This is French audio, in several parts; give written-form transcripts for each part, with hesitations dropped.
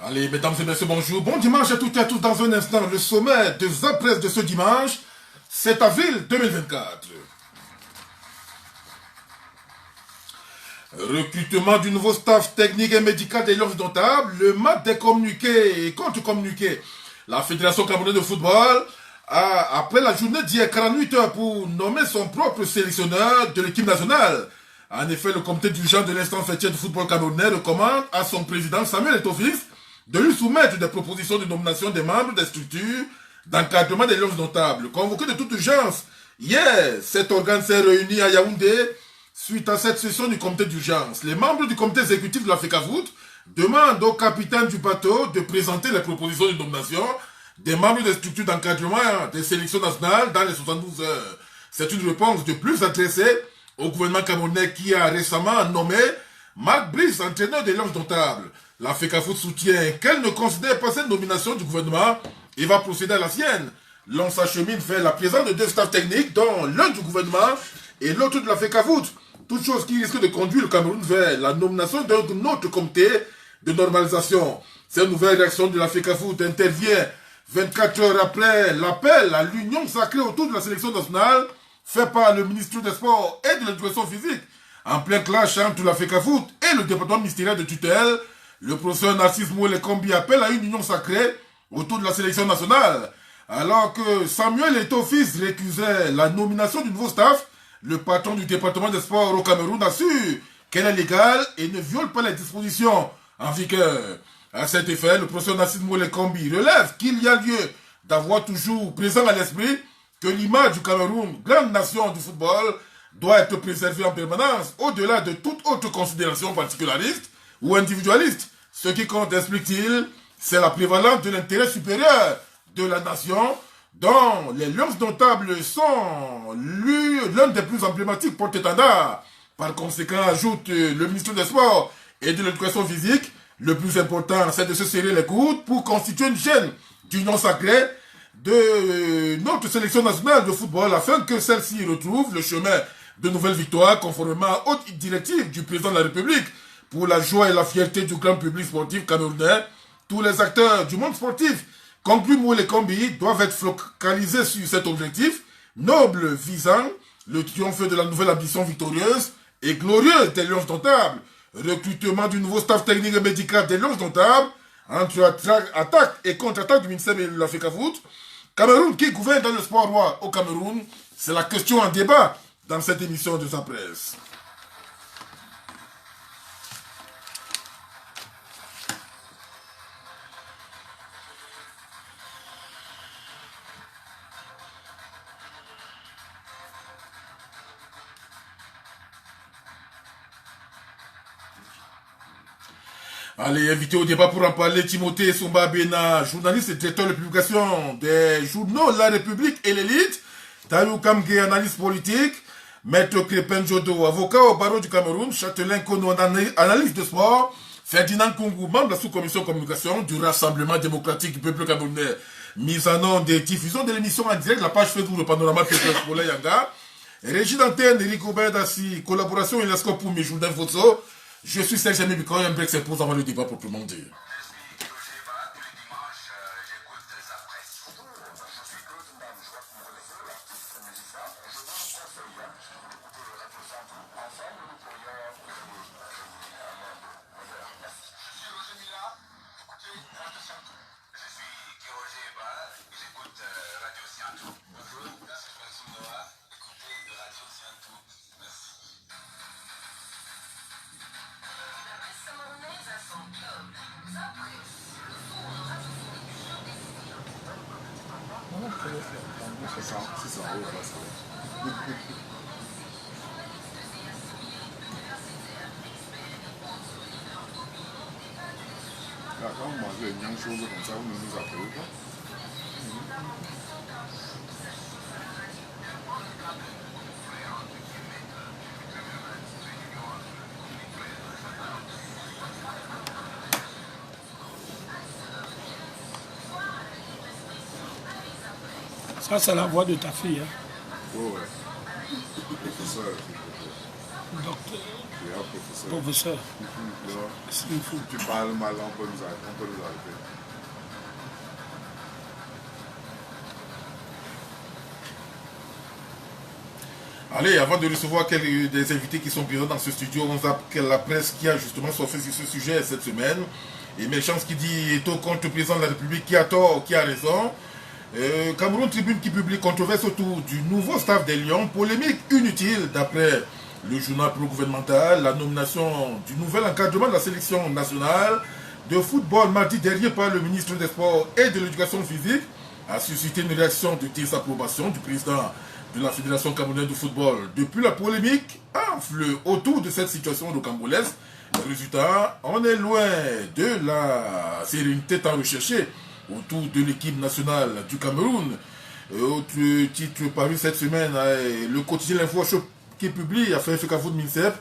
Allez, mesdames et messieurs, bonjour. Bon dimanche à toutes et à tous. Dans un instant, le sommet de Zapresse de ce dimanche, 7 avril 2024. Recrutement du nouveau staff technique et médical des Lions Indomptables. Le match des communiqués et contre-communiqués. La Fédération camerounaise de football a, après la journée d'hier, 48 heures pour nommer son propre sélectionneur de l'équipe nationale. En effet, le comité dirigeant de l'instance fêtière du football camerounais recommande à son président Samuel Eto'o de lui soumettre des propositions de nomination des membres des structures d'encadrement des Lions Indomptables. Convoqué de toute urgence, hier, cet organe s'est réuni à Yaoundé suite à cette session du comité d'urgence. Les membres du comité exécutif de la FECAFOOT demandent au capitaine du bateau de présenter les propositions de nomination des membres des structures d'encadrement des sélections nationales dans les 72 heures. C'est une réponse de plus adressée au gouvernement camerounais qui a récemment nommé Marc Brice, entraîneur des Lions Indomptables. La FECAFOOT soutient qu'elle ne considère pas cette nomination du gouvernement et va procéder à la sienne. L'on s'achemine vers la présence de deux staffs techniques, dont l'un du gouvernement et l'autre de la FECAFOOT. Toute chose qui risque de conduire le Cameroun vers la nomination d'un autre comité de normalisation. Cette nouvelle réaction de la FECAFOOT intervient 24 heures après l'appel à l'union sacrée autour de la sélection nationale fait par le ministre des Sports et de l'Éducation physique. En plein clash entre la FECAFOOT et le département ministériel de tutelle, le professeur Narcisse Mouele-Kombi appelle à une union sacrée autour de la sélection nationale. Alors que Samuel Eto'o récusait la nomination du nouveau staff, le patron du département des sports au Cameroun assure qu'elle est légale et ne viole pas les dispositions en vigueur. À cet effet, le professeur Narcisse Mouele-Kombi relève qu'il y a lieu d'avoir toujours présent à l'esprit que l'image du Cameroun, grande nation du football, doit être préservée en permanence, au-delà de toute autre considération particulariste ou individualiste. Ce qui compte, explique-t-il, c'est la prévalence de l'intérêt supérieur de la nation, dont les Lions Indomptables sont l'un des plus emblématiques porte-étendards. Par conséquent, ajoute le ministre des Sports et de l'Éducation physique, le plus important, c'est de se serrer les coudes pour constituer une chaîne d'union sacrée de notre sélection nationale de football afin que celle-ci retrouve le chemin de nouvelles victoires conformément aux directives du président de la République. Pour la joie et la fierté du grand public sportif camerounais, tous les acteurs du monde sportif, conclut Mouele-Kombi, doivent être focalisés sur cet objectif noble visant le triomphe de la nouvelle ambition victorieuse et glorieuse des Lions Indomptables. Recrutement du nouveau staff technique et médical des Lions Indomptables entre attaque et contre-attaque du ministère de la FECAFOOT. Cameroun qui gouverne dans le sport roi au Cameroun, c'est la question en débat dans cette émission de sa presse. Allez, invité au débat pour en parler, Timothée Somba Bena, journaliste et directeur de publication des journaux La République et l'Élite, Tayou Kamge, analyste politique, Maître Crépin Jodo, avocat au barreau du Cameroun, Châtelain Kono, analyste de sport, Ferdinand Kungou, membre de la sous-commission communication du Rassemblement démocratique du peuple camerounais, mise en nom des diffusions de l'émission en direct, la page Facebook, le panorama Peter Spola Yanga, Régie d'antenne, Eric Aubert Dassi, collaboration Elasco pour mes journaux Fosso. Je suis Serge Bicon, un break s'impose avant le débat proprement dit. Ça, c'est la voix de ta fille. Hein? Oh, ouais. C'est ça. Docteur. Yeah, professeur. Professeur. Si tu parles mal, on peut nous arrêter. Allez, avant de recevoir des invités qui sont présents dans ce studio, on appelle la presse qui a justement sorti sur ce sujet cette semaine. Et Méchance qui dit est au contre le président de la République qui a tort, qui a raison. Cameroun Tribune qui publie controverse autour du nouveau staff des Lions, polémique inutile d'après le journal pro-gouvernemental. La nomination du nouvel encadrement de la sélection nationale de football mardi dernier par le ministre des Sports et de l'Éducation physique a suscité une réaction de désapprobation du président de la Fédération camerounaise de football. Depuis, la polémique enfle autour de cette situation de Cambolaise. Le résultat, on est loin de la sérénité tant recherchée autour de l'équipe nationale du Cameroun. Autre titre paru cette semaine, le quotidien L'Info qui publie à FKFoot MINSEP,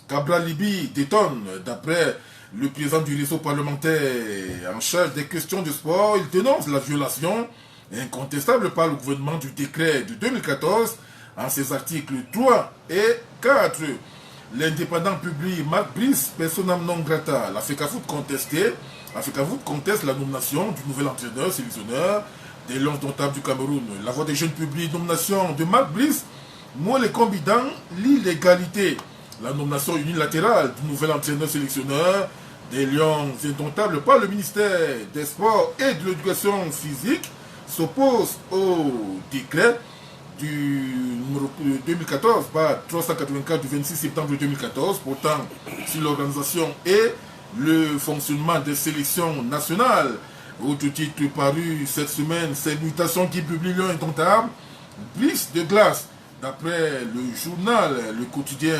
Cabral Libi détonne. D'après le président du réseau parlementaire en charge des questions de sport, il dénonce la violation incontestable par le gouvernement du décret de 2014 en ses articles 3 et 4. L'indépendant publie Marc Brice, personam non grata. La FKFoot conteste la nomination du nouvel entraîneur sélectionneur des Lions indomptables du Cameroun. La Voix des jeunes publie nomination de Marc Brice, moi les combinant l'illégalité. La nomination unilatérale du nouvel entraîneur sélectionneur des Lions indomptables par le ministère des Sports et de l'Éducation physique s'oppose au décret du numéro 2014 par 384 du 26 septembre 2014 portant sur l'organisation et le fonctionnement des sélections nationales. Autre titre paru cette semaine, c'est Mutation qui publie Lions indomptables, brise de glace. D'après le journal, le quotidien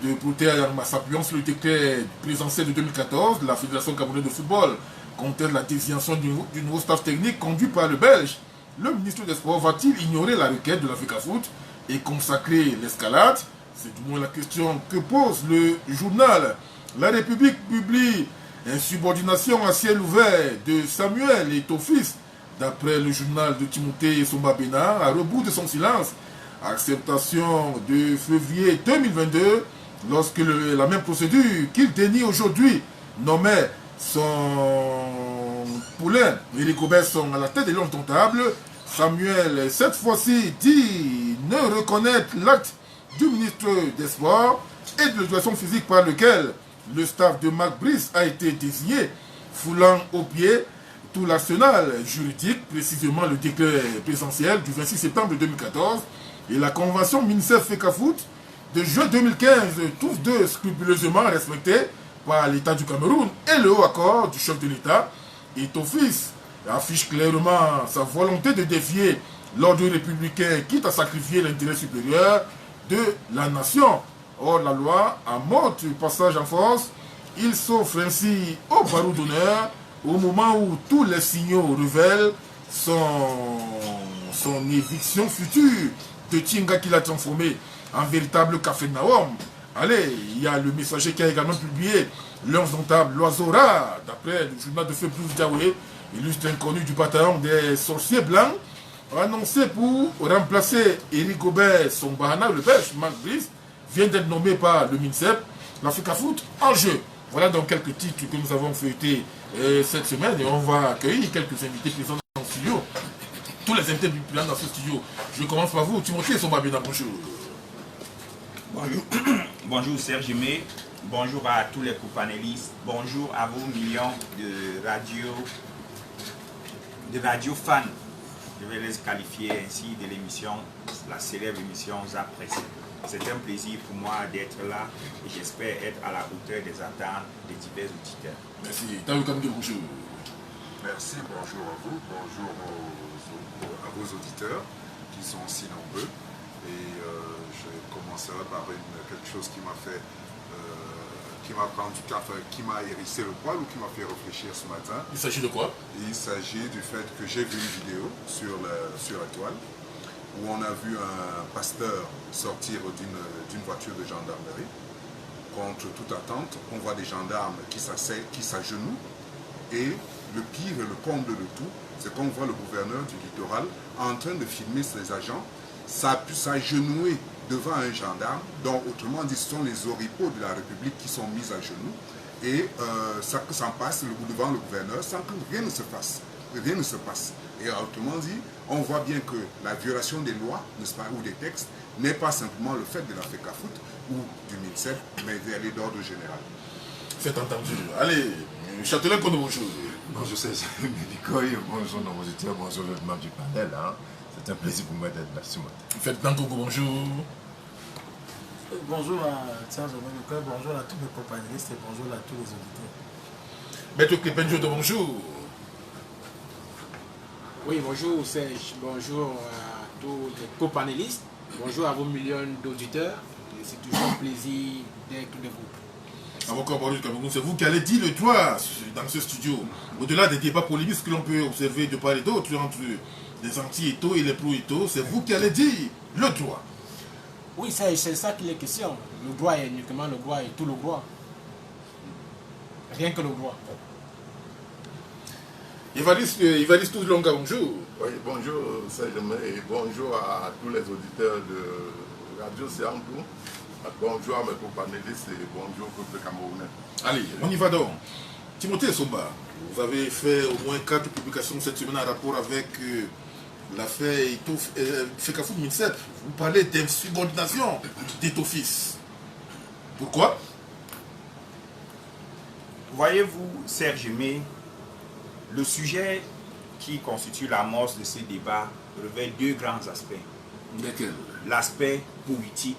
de Protea s'appuyant sur le décret présidentiel de 2014, la Fédération camerounaise de football conteste la désignation du nouveau staff technique conduit par le Belge. Le ministre des Sports va-t-il ignorer la requête de la FKFoot et consacrer l'escalade? C'est du moins la question que pose le journal. La République publie insubordination à ciel ouvert de Samuel et Tofis. D'après le journal de Timothée Somba Bénard, à rebours de son silence, acceptation de février 2022, lorsque la même procédure qu'il dénie aujourd'hui nommait son poulain, Éric Gobert, à la tête des Lions indomptables. Samuel, cette fois-ci, dit ne reconnaître l'acte du ministre des Sports et de l'Éducation physique par lequel le staff de Marc Brice a été désigné, foulant au pied tout l'arsenal juridique, précisément le décret présidentiel du 26 septembre 2014 et la convention MINSEP-FKFoot de juin 2015, tous deux scrupuleusement respectés par l'État du Cameroun et le haut accord du chef de l'État. Et Tofis affiche clairement sa volonté de défier l'ordre républicain, quitte à sacrifier l'intérêt supérieur de la nation. Or, la loi, à mode passage en force, il s'offre ainsi au barreau d'honneur au moment où tous les signaux révèlent son éviction future de Tinga qui l'a transformé en véritable café Naom. Allez, il y a le messager qui a également publié Lions indomptables, l'oiseau rare, d'après le journal de feu Bruce Diawé, illustre inconnu du bataillon des sorciers blancs, annoncé pour remplacer Éric Gobert, son bahana, le belge, Marc Brice, vient d'être nommé par le MINSEP, la FKFoot en jeu. Voilà donc quelques titres que nous avons feuilletés cette semaine et on va accueillir quelques invités présents dans le studio. Tous les invités présents dans ce studio. Je commence par vous, Timothée Somba Bénard, bonjour. Bonjour, bonjour Serge Aimé, bonjour à tous les co-panélistes, bonjour à vos millions de radio fans. Je vais les qualifier ainsi de l'émission, la célèbre émission Zapresse. C'est un plaisir pour moi d'être là et j'espère être à la hauteur des attentes des divers auditeurs. Merci. Bonjour. Merci, bonjour à vous, bonjour à vos auditeurs qui sont si nombreux. Et je commencerai par quelque chose qui m'a fait, qui m'a hérissé le poil ou qui m'a fait réfléchir ce matin. Il s'agit de quoi? Il s'agit du fait que j'ai vu une vidéo sur la toile où on a vu un pasteur sortir d'une voiture de gendarmerie. Contre toute attente, on voit des gendarmes qui s'agenouillent et le pire et le comble de tout, c'est qu'on voit le gouverneur du littoral en train de filmer ses agents s'agenouiller devant un gendarme, donc autrement dit, ce sont les oripeaux de la République qui sont mis à genoux, et ça s'en passe devant le gouverneur sans que rien ne se fasse. Rien ne se passe. Et autrement dit, on voit bien que la violation des lois, n'est-ce pas, ou des textes, n'est pas simplement le fait de la FECAFOOT ou du MINSEP, mais elle est d'ordre général. C'est entendu. Allez, Châtelain, bonjour. Bonjour, c'est Médicoy. Bonjour, nos auditeurs. Bonjour, le membre du panel. Hein. C'est un plaisir pour moi d'être là ce matin. Faites dans Congo, bonjour. Bonjour à Charles Médicoy, bonjour à tous mes compagnons et bonjour à tous les auditeurs. Maître Clépenjo, bonjour. Oui, bonjour Serge, bonjour à tous les copanélistes, bonjour à vos millions d'auditeurs. C'est toujours un plaisir d'être de vous. Avocat Boris Cameroun, c'est vous qui allez dire le droit dans ce studio. Au-delà des débats polémiques que l'on peut observer de part et d'autre entre les anti-étos et les pro-étos, c'est vous qui allez dire le droit. Oui, c'est ça qu'il est question. Le droit est uniquement le droit et tout le droit. Rien que le droit. Évariste Longa, bonjour. Oui, bonjour Saint-Germain et bonjour à tous les auditeurs de Radio Séantou. Bonjour à mes companélistes et bonjour au peuple camerounais. Allez, on y va donc. Timothée Somba, vous avez fait au moins 4 publications cette semaine en rapport avec l'affaire FECAFOOT MINSEP. Vous parlez d'insubordination d'Étofis. Pourquoi? Voyez-vous, Serge Aimé, le sujet qui constitue l'amorce de ce débat revêt 2 grands aspects. Lesquels? L'aspect politique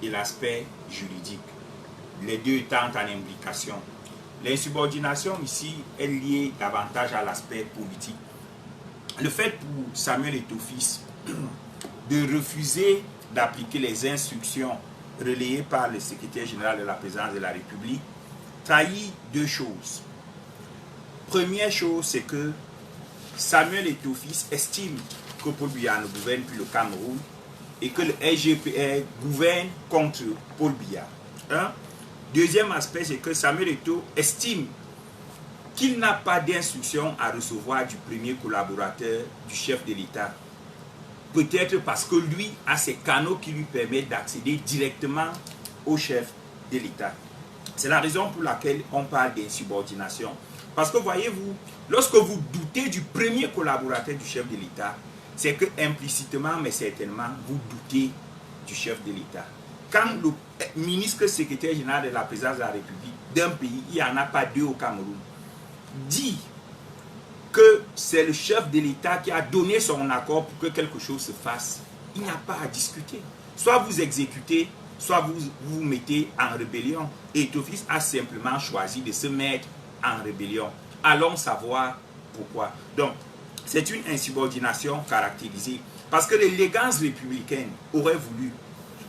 et l'aspect juridique. Les deux étant en imbrication. L'insubordination ici est liée davantage à l'aspect politique. Le fait pour Samuel Étofis de refuser d'appliquer les instructions relayées par le secrétaire général de la présidence de la République trahit 2 choses. Première chose, c'est que Samuel Étofis estime que Paul Biya ne gouverne plus le Cameroun et que le SGPR gouverne contre Paul Biya. Deuxième aspect, c'est que Samuel Eto'o estime qu'il n'a pas d'instruction à recevoir du premier collaborateur du chef de l'État. Peut-être parce que lui a ses canaux qui lui permettent d'accéder directement au chef de l'État. C'est la raison pour laquelle on parle d'insubordination. Parce que voyez-vous, lorsque vous doutez du premier collaborateur du chef de l'État, c'est que implicitement, mais certainement, vous doutez du chef de l'État. Quand le ministre secrétaire général de la présidence de la République d'un pays, il n'y en a pas 2 au Cameroun, dit que c'est le chef de l'État qui a donné son accord pour que quelque chose se fasse, il n'y a pas à discuter. Soit vous exécutez, soit vous vous mettez en rébellion. Et Étofis a simplement choisi de se mettre en rébellion. Allons savoir pourquoi. Donc, c'est une insubordination caractérisée. Parce que l'élégance républicaine aurait voulu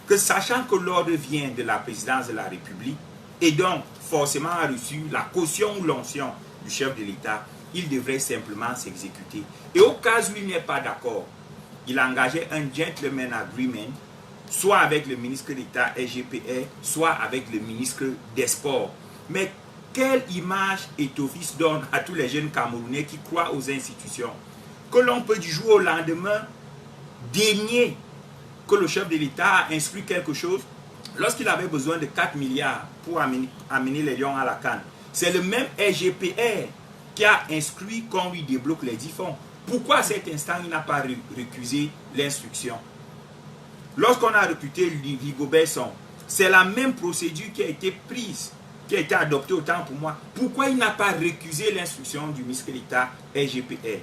que, sachant que l'ordre vient de la présidence de la République, et donc forcément a reçu la caution ou l'onction du chef de l'État, il devrait simplement s'exécuter. Et au cas où il n'est pas d'accord, il a engagé un gentleman agreement, soit avec le ministre d'État SGPR, soit avec le ministre des Sports. Mais quelle image Étofis donne à tous les jeunes Camerounais qui croient aux institutions? Que l'on peut du jour au lendemain dénier que le chef de l'État a instruit quelque chose lorsqu'il avait besoin de 4 milliards pour amener les Lions à la CAN. C'est le même SGPR qui a instruit qu'on lui débloque les 10 fonds. Pourquoi à cet instant il n'a pas récusé l'instruction? Lorsqu'on a recruté Rigobert Song, c'est la même procédure qui a été prise, qui a été adoptée autant pour moi. Pourquoi il n'a pas récusé l'instruction du ministre de l'État SGPR?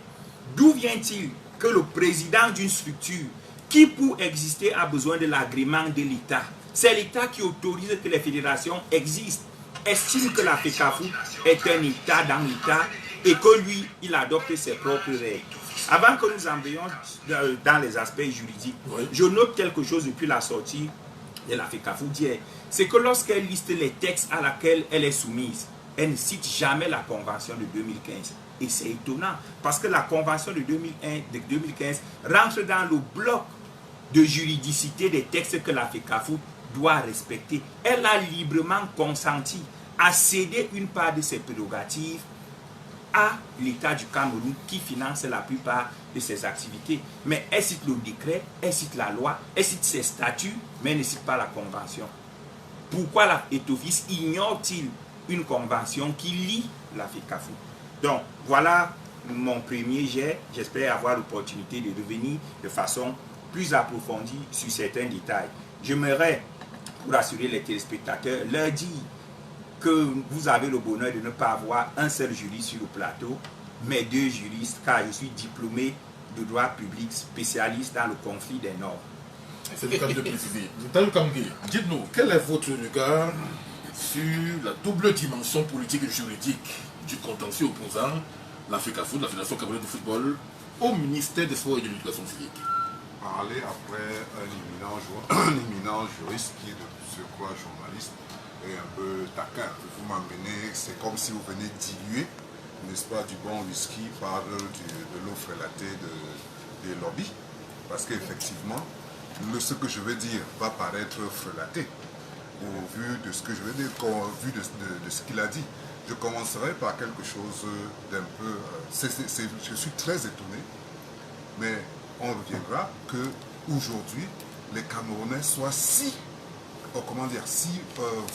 D'où vient-il que le président d'une structure qui pour exister a besoin de l'agrément de l'État, c'est l'État qui autorise que les fédérations existent, estime que la FECAFOOT est un État dans l'État et que lui, il adopte ses propres règles? Avant que nous envoyions dans les aspects juridiques, je note quelque chose depuis la sortie de la FECAFOOT d'hier. C'est que lorsqu'elle liste les textes à laquelle elle est soumise, elle ne cite jamais la convention de 2015. Et c'est étonnant, parce que la convention de 2015 rentre dans le bloc de juridicité des textes que la FECAFOOT doit respecter. Elle a librement consenti à céder une part de ses prérogatives à l'État du Cameroun qui finance la plupart de ses activités. Mais elle cite le décret, elle cite la loi, elle cite ses statuts, mais elle ne cite pas la convention. Pourquoi la Eto'Fils ignore-t-il une convention qui lie la FECAFOOT? Donc, voilà mon premier jet. J'espère avoir l'opportunité de revenir de façon plus approfondie sur certains détails. J'aimerais, pour assurer les téléspectateurs, leur dire que vous avez le bonheur de ne pas avoir un seul juriste sur le plateau, mais 2 juristes, car je suis diplômé de droit public, spécialiste dans le conflit des Nords. C'est le cas de préciser. Dites-nous, quel est votre regard sur la double dimension politique et juridique du contentieux opposant la FECAFOOT, la Fédération camerounaise de football, au ministère des Sports et de l'Éducation civique? Parler après un éminent juriste qui est de surcroît journaliste et un peu taquin. Vous m'amenez, c'est comme si vous venez diluer, n'est-ce pas, du bon whisky par de l'eau frelatée des lobbies. Parce qu'effectivement, ce que je veux dire va paraître frelaté au vu de ce que je veux dire, au vu de ce qu'il a dit. Je commencerai par quelque chose d'un peu... je suis très étonné, mais on reviendra que aujourd'hui les Camerounais soient si,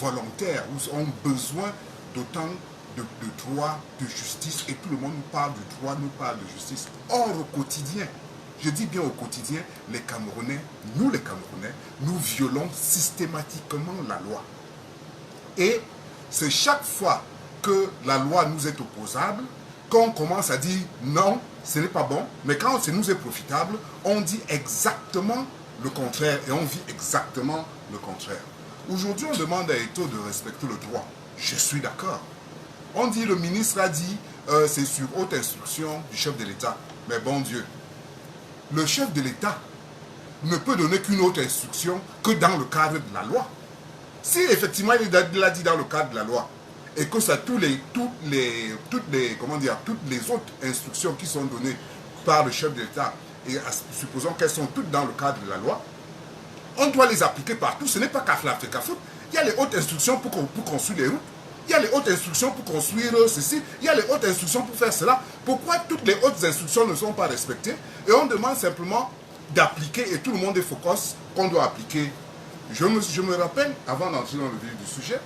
volontaires, ou ont besoin d'autant de droit, de justice, et tout le monde nous parle du droit, nous parle de justice. Or, au quotidien, je dis bien au quotidien, les Camerounais, nous violons systématiquement la loi. Et c'est chaque fois que la loi nous est opposable, qu'on commence à dire non, ce n'est pas bon, mais quand ça nous est profitable, on dit exactement le contraire et on vit exactement le contraire. Aujourd'hui, on demande à Eto'o de respecter le droit. Je suis d'accord. On dit, le ministre a dit, c'est sur haute instruction du chef de l'État. Mais bon Dieu, le chef de l'État ne peut donner qu'une autre instruction que dans le cadre de la loi. Si effectivement il l'a dit dans le cadre de la loi, et que ça, toutes les autres instructions qui sont données par le chef de l'État, et supposons qu'elles sont toutes dans le cadre de la loi, on doit les appliquer partout. Ce n'est pas qu'à la FECAFOOT. Il y a les hautes instructions pour construire les routes, il y a les hautes instructions pour construire ceci, il y a les hautes instructions pour faire cela. Pourquoi toutes les hautes instructions ne sont pas respectées? Et on demande simplement d'appliquer, et tout le monde est focus qu'on doit appliquer. Je me rappelle, avant d'entrer dans le vif du sujet,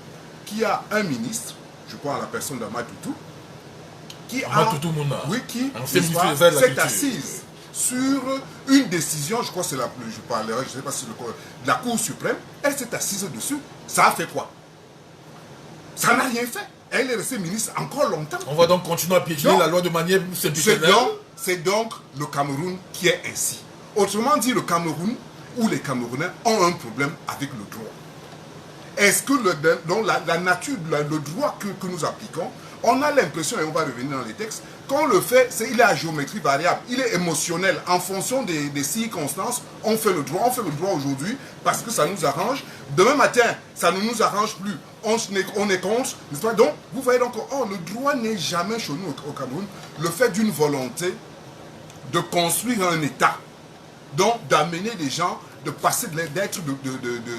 qu'il y a un ministre, je crois à la personne d'Ahmad Toutou, qui s'est assise sur une décision, je crois que c'est je parlerai, je ne sais pas si de la Cour suprême, elle s'est assise dessus, ça a fait quoi? Ça n'a rien fait. Elle est restée ministre encore longtemps. On va donc continuer à piétiner la loi de manière institutionnelle. C'est donc le Cameroun qui est ainsi. Autrement dit, le Cameroun ou les Camerounais ont un problème avec le droit. Est-ce que la nature, le droit que nous appliquons, on a l'impression, et on va revenir dans les textes, qu'on le fait, il est à géométrie variable, il est émotionnel. En fonction des circonstances, on fait le droit. On fait le droit aujourd'hui parce que ça nous arrange. Demain matin, ça ne nous arrange plus. On est contre. Donc, vous voyez donc, le droit n'est jamais chez nous au Cameroun le fait d'une volonté de construire un État. Donc, d'amener des gens, de passer d'être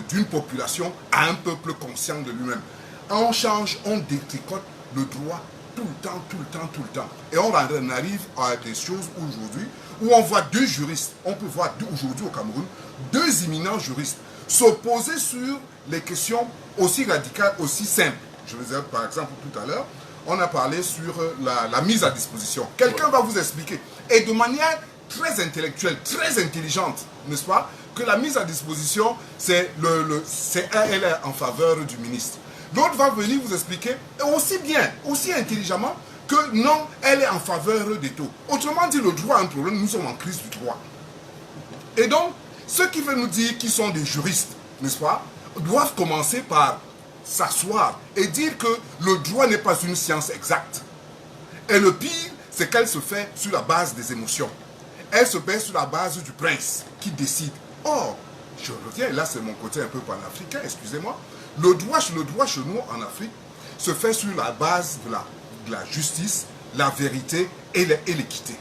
d'une population à un peuple conscient de lui-même. On change, on détricote le droit tout le temps. Et on arrive à des choses aujourd'hui où on voit 2 juristes, on peut voir aujourd'hui au Cameroun, 2 éminents juristes s'opposer sur les questions aussi radicales, aussi simples. Je vous ai dit, par exemple, tout à l'heure, on a parlé sur la mise à disposition. Quelqu'un va vous expliquer, et de manière très intellectuelle, très intelligente, n'est-ce pas, que la mise à disposition, elle est en faveur du ministre. L'autre va venir vous expliquer, aussi bien, aussi intelligemment, que non, elle est en faveur d'Eto'o. Autrement dit, le droit a un problème, nous sommes en crise du droit. Et donc, ceux qui veulent nous dire qu'ils sont des juristes, n'est-ce pas, doivent commencer par s'asseoir et dire que le droit n'est pas une science exacte. Et le pire, c'est qu'elle se fait sur la base des émotions. Elle se fait sur la base du prince qui décide. Or, je reviens, là c'est mon côté un peu panafricain, excusez-moi. Le droit chez nous en Afrique se fait sur la base de la justice, la vérité et l'équité.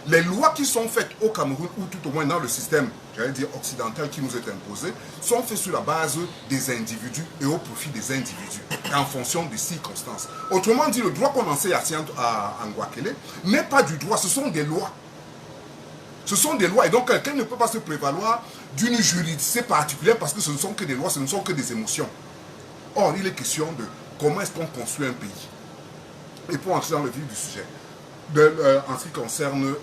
les lois qui sont faites au Cameroun, ou tout au moins dans le système, j'allais dire occidental qui nous est imposé, sont faites sur la base des individus et au profit des individus, en fonction des circonstances. Autrement dit, le droit qu'on enseigne à Ngouakele n'est pas du droit, ce sont des lois. Ce sont des lois, et donc quelqu'un ne peut pas se prévaloir d'une juridicité particulière parce que ce ne sont que des lois, ce ne sont que des émotions. Or, il est question de comment est-ce qu'on construit un pays. Et pour entrer dans le vif du sujet, en ce qui concerne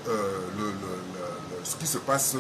ce qui se passe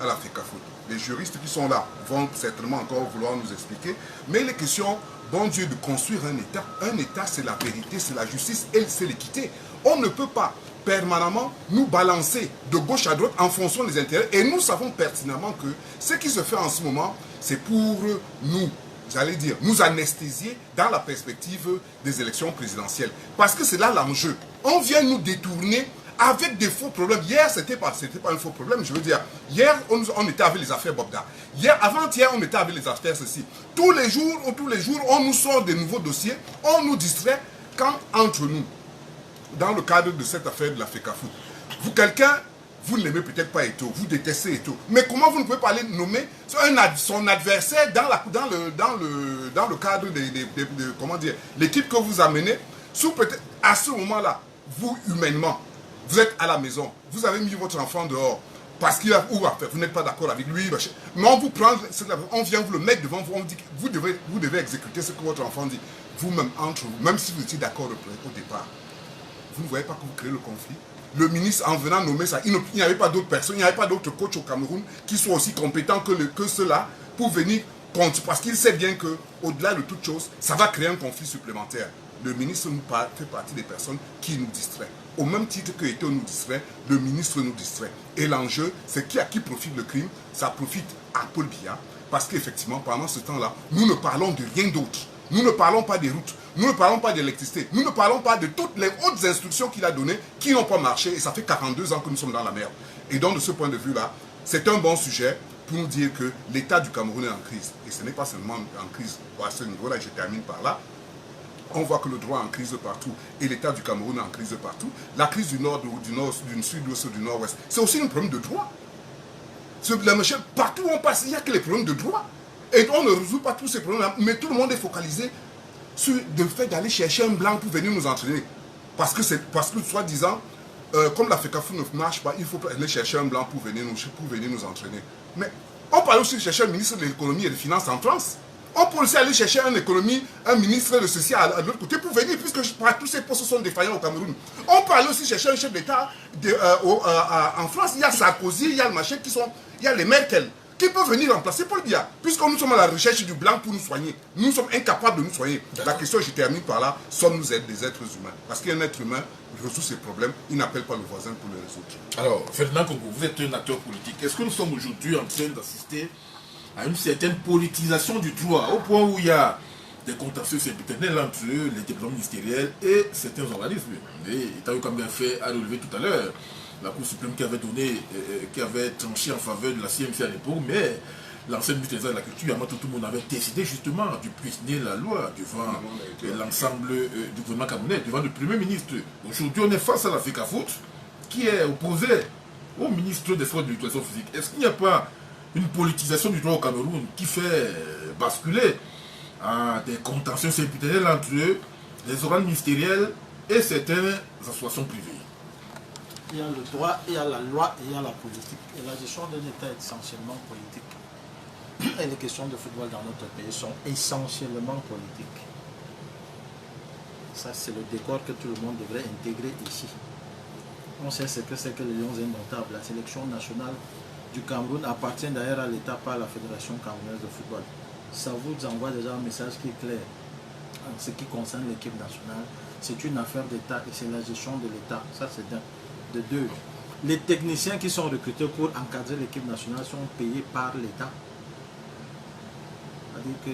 à la FECAFOOT, les juristes qui sont là vont certainement encore vouloir nous expliquer, mais il est question, bon Dieu, de construire un État. Un État, c'est la vérité, c'est la justice et c'est l'équité. On ne peut pas permanemment nous balancer de gauche à droite en fonction des intérêts. Et nous savons pertinemment que ce qui se fait en ce moment, c'est pour nous, j'allais dire, nous anesthésier dans la perspective des élections présidentielles. Parce que c'est là l'enjeu. On vient nous détourner avec des faux problèmes. Hier, c'était pas un faux problème, je veux dire. Hier, on était avec les affaires Bobda. Hier, avant-hier, on était avec les affaires ceci. Tous les jours, on nous sort des nouveaux dossiers, on nous distrait quand entre nous, dans le cadre de cette affaire de la FECAFOOT, vous ne l'aimez peut-être pas Eto'o, vous détestez Eto'o. Mais comment vous ne pouvez pas aller nommer son adversaire dans le cadre de comment dire, l'équipe que vous amenez, à ce moment-là, vous humainement, vous êtes à la maison, vous avez mis votre enfant dehors, parce qu'il a vous n'êtes pas d'accord avec lui, mais on vous prend, on vient vous le mettre devant vous, on vous dit que vous devez exécuter ce que votre enfant dit, vous-même entre vous, même si vous étiez d'accord au départ. Vous ne voyez pas que vous créez le conflit. Le ministre, en venant nommer ça, il n'y avait pas d'autres personnes, il n'y avait pas d'autres coachs au Cameroun qui soient aussi compétents que ceux-là pour venir contre. Parce qu'il sait bien qu'au-delà de toute chose, ça va créer un conflit supplémentaire. Le ministre fait partie des personnes qui nous distraient. Au même titre que Eto'o nous distrait, le ministre nous distrait. Et l'enjeu, c'est à qui profite le crime? Ça profite à Paul Biya. Parce qu'effectivement, pendant ce temps-là, nous ne parlons de rien d'autre. Nous ne parlons pas des routes, nous ne parlons pas d'électricité, nous ne parlons pas de toutes les autres instructions qu'il a données qui n'ont pas marché et ça fait 42 ans que nous sommes dans la merde. Et donc de ce point de vue-là, c'est un bon sujet pour nous dire que l'État du Cameroun est en crise. Et ce n'est pas seulement en crise à ce niveau-là, je termine par là. On voit que le droit est en crise partout et l'État du Cameroun est en crise partout. La crise du nord, du sud-ouest, du nord-ouest, c'est aussi un problème de droit. Partout où on passe, il n'y a que les problèmes de droit. Et on ne résout pas tous ces problèmes-là, mais tout le monde est focalisé sur le fait d'aller chercher un blanc pour venir nous entraîner. Parce que soi-disant, comme la FECAFOOT ne marche pas, il faut aller chercher un blanc pour venir nous entraîner. Mais on peut aussi chercher un ministre de l'économie et des finances en France. On peut aussi aller chercher un ministre de ceci à l'autre côté pour venir, puisque tous ces postes sont défaillants au Cameroun. On peut aller aussi chercher un chef d'État en France. Il y a Sarkozy, il y a le machin il y a les Merkel, qui peuvent venir remplacer Paul Biya, puisque nous sommes à la recherche du blanc pour nous soigner. Nous sommes incapables de nous soigner. La question, je termine par là, sommes-nous des êtres humains? Parce qu'un être humain résout ses problèmes, il n'appelle pas le voisin pour les résoudre. Alors, Ferdinand Congo, vous êtes un acteur politique. Est-ce que nous sommes aujourd'hui en train d'assister à une certaine politisation du droit, au point où il y a des contentieux sempiternels entre les départements ministériels et certains organismes? Et Itaïo Kamga fait à relever tout à l'heure la Cour suprême qui avait tranché en faveur de la CMC à l'époque, mais l'ancien ministre de la Culture, Yamato, tout le monde avait décidé justement de puisner la loi devant l'ensemble du gouvernement camerounais, devant le Premier ministre. Aujourd'hui, on est face à la FECAFOOT qui est opposée au ministre des Sports et de l'Éducation physique. Est-ce qu'il n'y a pas une politisation du droit au Cameroun qui fait basculer à des contentieux sempiternels entre les organes ministériels et certaines associations privées? Il y a le droit, il y a la loi et il y a la politique. Et la gestion d'un État est essentiellement politique. Et les questions de football dans notre pays sont essentiellement politiques. Ça, c'est le décor que tout le monde devrait intégrer ici. On sait ce que c'est que les Lions indomptables. La sélection nationale du Cameroun appartient d'ailleurs à l'État par la Fédération camerounaise de football. Ça vous envoie déjà un message qui est clair. En ce qui concerne l'équipe nationale, c'est une affaire d'État et c'est la gestion de l'État. Ça, c'est d'un. De deux, les techniciens qui sont recrutés pour encadrer l'équipe nationale sont payés par l'État. C'est-à-dire que,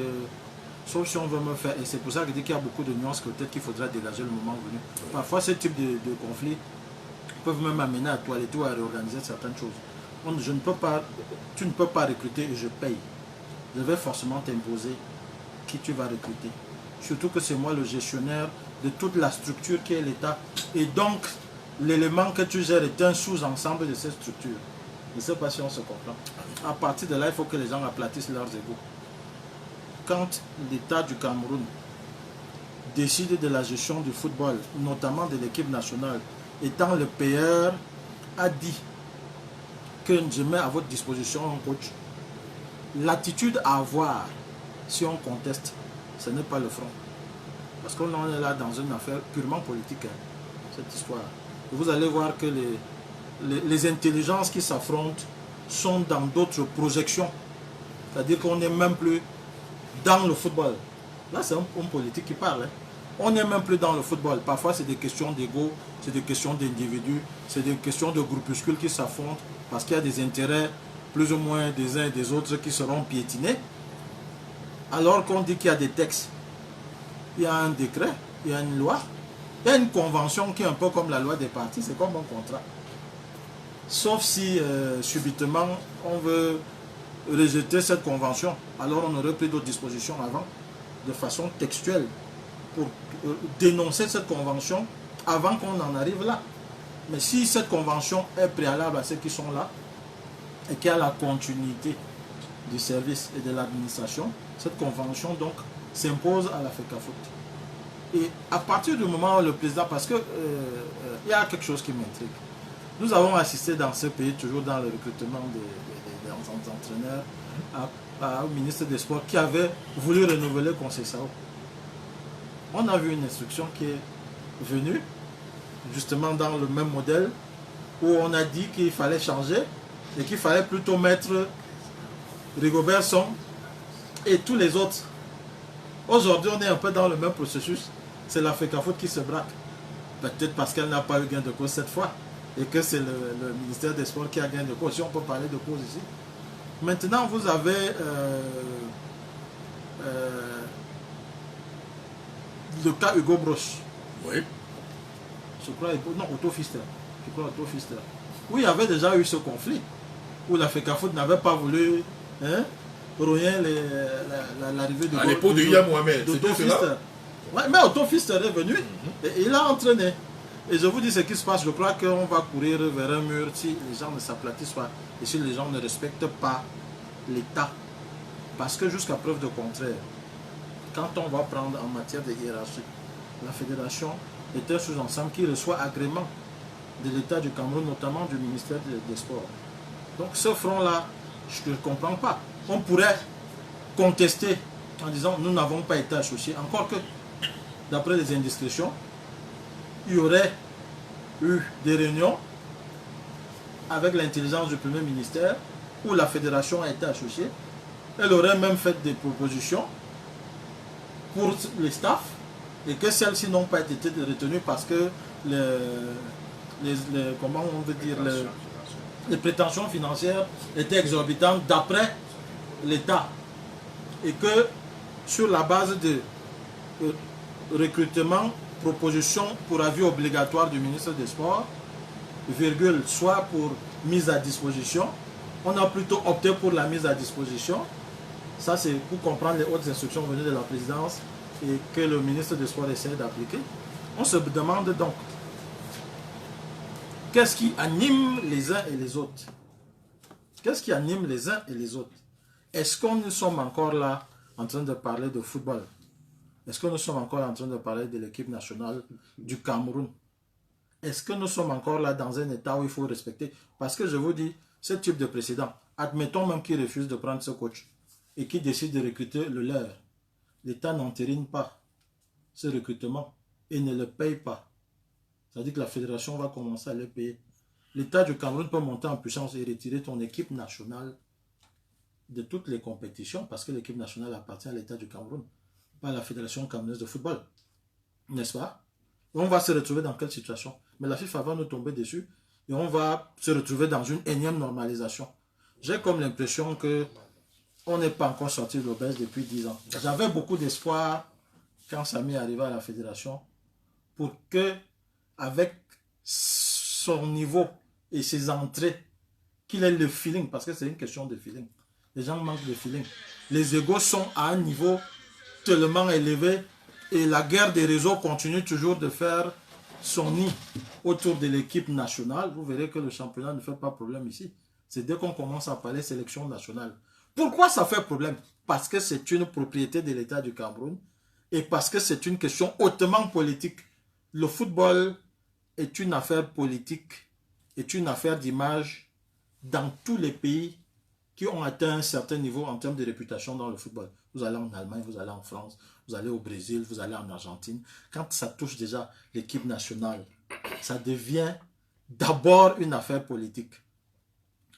sauf si on veut me faire, et c'est pour ça que je dis qu'il y a beaucoup de nuances que peut-être qu'il faudra dégager le moment venu. Parfois, ce type de conflits peuvent même amener à toiletter ou à réorganiser certaines choses. Donc, tu ne peux pas recruter et je paye. Je vais forcément t'imposer qui tu vas recruter. Surtout que c'est moi le gestionnaire de toute la structure qui est l'État. Et donc, l'élément que tu gères est un sous-ensemble de cette structure. Je ne sais pas si on se comprend. À partir de là, il faut que les gens aplatissent leurs égos. Quand l'État du Cameroun décide de la gestion du football, notamment de l'équipe nationale, étant le payeur, a dit que je mets à votre disposition un coach. L'attitude à avoir, si on conteste, ce n'est pas le front. Parce qu'on est là dans une affaire purement politique, cette histoire. Et vous allez voir que les intelligences qui s'affrontent sont dans d'autres projections. C'est-à-dire qu'on n'est même plus dans le football. Là, c'est un homme politique qui parle. On n'est même plus dans le football. Parfois, c'est des questions d'ego, c'est des questions d'individus, c'est des questions de groupuscules qui s'affrontent parce qu'il y a des intérêts plus ou moins des uns et des autres qui seront piétinés. Alors qu'on dit qu'il y a des textes, il y a un décret, il y a une loi, il y a une convention qui est un peu comme la loi des partis, c'est comme un contrat. Sauf si subitement on veut rejeter cette convention, alors on aurait pris d'autres dispositions avant, de façon textuelle, pour dénoncer cette convention avant qu'on en arrive là. Mais si cette convention est préalable à ceux qui sont là, et qu'il y a la continuité du service et de l'administration, cette convention donc s'impose à la FECAFOOT. Et à partir du moment où le président, parce que il y a quelque chose qui m'intrigue. Nous avons assisté dans ce pays, toujours dans le recrutement des entraîneurs, au ministre des Sports qui avait voulu renouveler Conseil Sao. On a vu une instruction qui est venue, justement dans le même modèle, où on a dit qu'il fallait changer et qu'il fallait plutôt mettre Rigobert Song et tous les autres. Aujourd'hui, on est un peu dans le même processus. C'est la FECAFOOT qui se braque. Peut-être parce qu'elle n'a pas eu gain de cause cette fois. Et que c'est le ministère des Sports qui a gain de cause. Si on peut parler de cause ici. Maintenant, vous avez le cas Hugo Broche. Oui. Je crois, non, Otto Pfister. Je crois Otto Pfister. Où il y avait déjà eu ce conflit. Où la FECAFOOT n'avait pas voulu rogner l'arrivée de à l'époque de Yaya Mohamed. Otto Pfister. Ouais, mais Otto Pfister est venu et il a entraîné. Et je vous dis ce qui se passe, je crois qu'on va courir vers un mur si les gens ne s'aplatissent pas et si les gens ne respectent pas l'État. Parce que jusqu'à preuve de contraire, quand on va prendre en matière de hiérarchie, la fédération est un sous-ensemble qui reçoit agrément de l'État du Cameroun, notamment du ministère des Sports. Donc ce front-là, je ne comprends pas. On pourrait contester en disant nous n'avons pas été associés, encore que d'après les indiscrétions, il y aurait eu des réunions avec l'intelligence du Premier ministère où la fédération a été associée. Elle aurait même fait des propositions pour les staffs et que celles-ci n'ont pas été retenues parce que comment on veut dire, les prétentions financières étaient exorbitantes d'après l'État et que sur la base de recrutement, proposition pour avis obligatoire du ministre des Sports, virgule, soit pour mise à disposition. On a plutôt opté pour la mise à disposition. Ça, c'est pour comprendre les hautes instructions venues de la présidence et que le ministre des Sports essaie d'appliquer. On se demande donc, qu'est-ce qui anime les uns et les autres? Qu'est-ce qui anime les uns et les autres? Est-ce qu'on nous sommes encore là en train de parler de football? Est-ce que nous sommes encore en train de parler de l'équipe nationale du Cameroun? Est-ce que nous sommes encore là dans un état où il faut respecter? Parce que je vous dis, ce type de précédent, admettons même qu'il refuse de prendre ce coach et qu'il décide de recruter le leur. L'État n'entérine pas ce recrutement et ne le paye pas. C'est-à-dire que la fédération va commencer à le payer. L'État du Cameroun peut monter en puissance et retirer ton équipe nationale de toutes les compétitions parce que l'équipe nationale appartient à l'État du Cameroun, pas à la Fédération camerounaise de football. N'est-ce pas? On va se retrouver dans quelle situation? Mais la FIFA va nous tomber dessus et on va se retrouver dans une énième normalisation. J'ai comme l'impression que on n'est pas encore sorti de l'auberge depuis 10 ans. J'avais beaucoup d'espoir quand Samy est arrivé à la fédération pour que, avec son niveau et ses entrées, qu'il ait le feeling, parce que c'est une question de feeling. Les gens manquent de feeling. Les égos sont à un niveau tellement élevé et la guerre des réseaux continue toujours de faire son nid autour de l'équipe nationale, vous verrez que le championnat ne fait pas problème ici. C'est dès qu'on commence à parler sélection nationale. Pourquoi ça fait problème? Parce que c'est une propriété de l'État du Cameroun et parce que c'est une question hautement politique. Le football est une affaire politique, est une affaire d'image dans tous les pays qui ont atteint un certain niveau en termes de réputation dans le football. Vous allez en Allemagne, vous allez en France, vous allez au Brésil, vous allez en Argentine. Quand ça touche déjà l'équipe nationale, ça devient d'abord une affaire politique.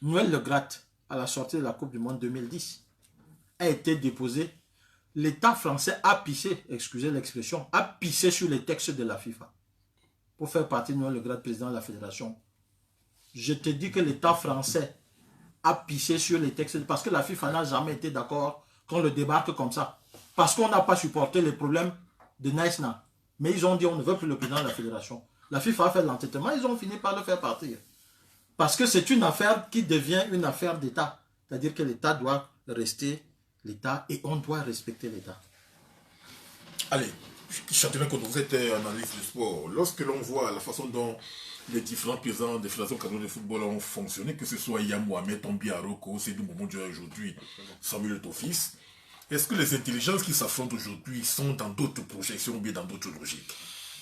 Noël Le Gratte, à la sortie de la Coupe du Monde 2010, a été déposé. L'État français a pissé, excusez l'expression, a pissé sur les textes de la FIFA pour faire partie de Noël Le Gratte, président de la fédération. Je te dis que l'État français a pissé sur les textes parce que la FIFA n'a jamais été d'accord qu'on le débarque comme ça. Parce qu'on n'a pas supporté les problèmes de Naïsna. Mais ils ont dit on ne veut plus le président de la fédération. La FIFA a fait l'entêtement, ils ont fini par le faire partir. Parce que c'est une affaire qui devient une affaire d'État. C'est-à-dire que l'État doit rester l'État et on doit respecter l'État. Allez, Châtelain, quand vous êtes analyste du sport, lorsque l'on voit la façon dont les différents présidents des fédérations camerounaises de football ont fonctionné, que ce soit Yam Mohamed, Tombi Aroko, Seydou Momoundja aujourd'hui, Samuel Tofis, est-ce que les intelligences qui s'affrontent aujourd'hui sont dans d'autres projections ou bien dans d'autres logiques?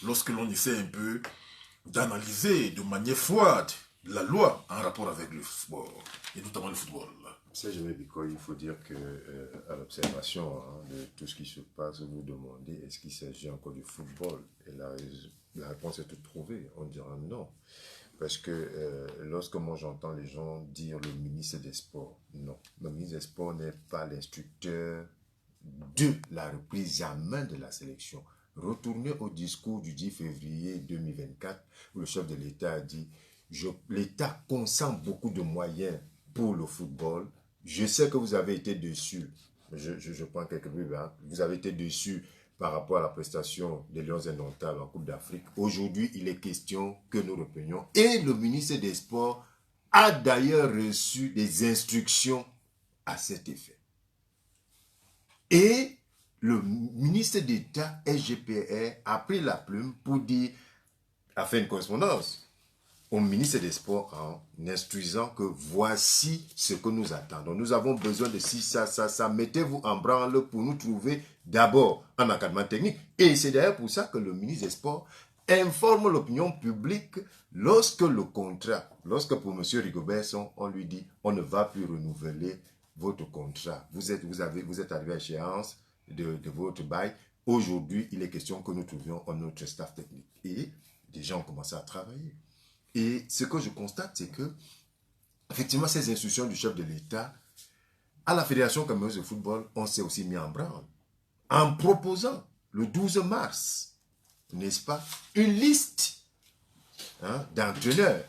Lorsque l'on essaie un peu d'analyser de manière froide la loi en rapport avec le sport, et notamment le football. Serge Biko, il faut dire que à l'observation de tout ce qui se passe, vous demandez est-ce qu'il s'agit encore du football? Et la réponse est toute trouvée. On dira non. Parce que lorsque moi j'entends les gens dire le ministre des Sports, non. Le ministre des Sports n'est pas l'instructeur de la reprise à main de la sélection. Retournez au discours du 10 février 2024 où le chef de l'État a dit l'État consent beaucoup de moyens pour le football. Je sais que vous avez été déçus. Je prends quelques bribes. Vous avez été déçus par rapport à la prestation des Lions Indomptables en Coupe d'Afrique. Aujourd'hui, il est question que nous reprenions. Et le ministre des Sports a d'ailleurs reçu des instructions à cet effet. Et le ministre d'État, SGPR, a pris la plume pour dire, a fait une correspondance au ministre des Sports en instruisant que voici ce que nous attendons. Nous avons besoin de ci, ça. Mettez-vous en branle pour nous trouver d'abord un encadrement technique. Et c'est d'ailleurs pour ça que le ministre des Sports informe l'opinion publique lorsque le contrat, lorsque pour M. Rigobertson, on lui dit on ne va plus renouveler votre contrat. Vous êtes arrivé à échéance de votre bail. Aujourd'hui, il est question que nous trouvions un autre staff technique. Et des gens ont commencé à travailler. Et ce que je constate, c'est que, effectivement, ces instructions du chef de l'État, à la Fédération camerounaise de football, on s'est aussi mis en branle, en proposant, le 12 mars, n'est-ce pas, une liste d'entraîneurs.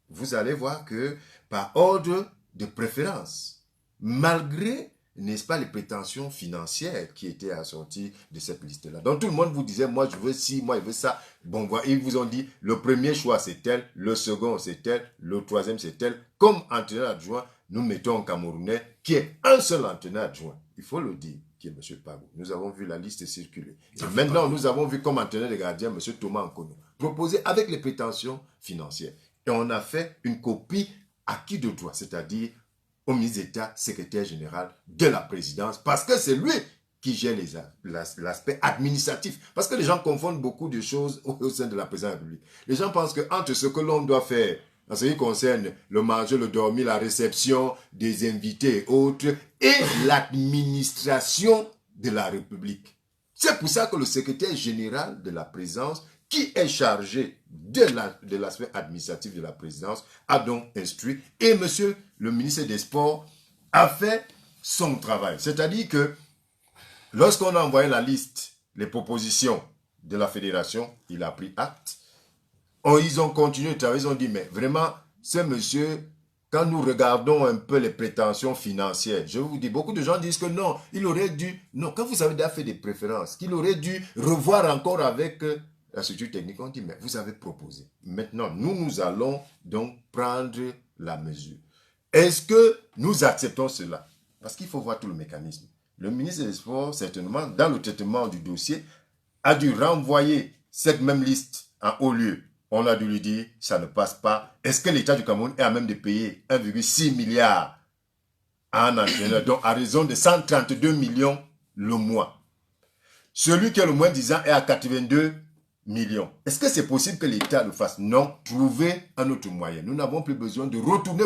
Vous allez voir que, par ordre de préférence, malgré, n'est-ce pas, les prétentions financières qui étaient assorties de cette liste-là. Donc tout le monde vous disait, moi je veux ci, moi je veux ça. Bon, voilà, ils vous ont dit, le premier choix c'est tel, le second c'est tel, le troisième c'est tel. Comme entraîneur adjoint, nous mettons un Camerounais qui est un seul entraîneur adjoint. Il faut le dire, qui est M. Pago. Nous avons vu la liste circuler. Et maintenant, nous avons vu comme entraîneur de gardien M. Thomas Nkono, proposé avec les prétentions financières. Et on a fait une copie à qui de droit, c'est-à-dire au ministre d'État, secrétaire général de la présidence, parce que c'est lui qui gère l'aspect administratif. Parce que les gens confondent beaucoup de choses au sein de la présidence de la République. Les gens pensent qu'entre ce que l'on doit faire, en ce qui concerne le manger, le dormir, la réception des invités et autres, et l'administration de la République. C'est pour ça que le secrétaire général de la présidence, qui est chargé de l'aspect administratif de la présidence, a donc instruit, et monsieur le ministre des Sports a fait son travail. C'est-à-dire que lorsqu'on a envoyé la liste, les propositions de la fédération, il a pris acte. Ils ont continué de travailler, ils ont dit, mais vraiment, ce monsieur, quand nous regardons un peu les prétentions financières, je vous dis, beaucoup de gens disent que non, il aurait dû, non, quand vous avez déjà fait des préférences, qu'il aurait dû revoir encore avec la structure technique, on dit, mais vous avez proposé. Maintenant, nous allons donc prendre la mesure. Est-ce que nous acceptons cela? Parce qu'il faut voir tout le mécanisme. Le ministre des Sports, certainement, dans le traitement du dossier, a dû renvoyer cette même liste en haut lieu On a dû lui dire, ça ne passe pas. Est-ce que l'État du Cameroun est à même de payer 1,6 milliard à un entraîneur, donc à raison de 132 millions le mois? Celui qui a le moins 10 ans est à 82 millions. Est-ce que c'est possible que l'État le fasse? Non. Trouvez un autre moyen. Nous n'avons plus besoin de retourner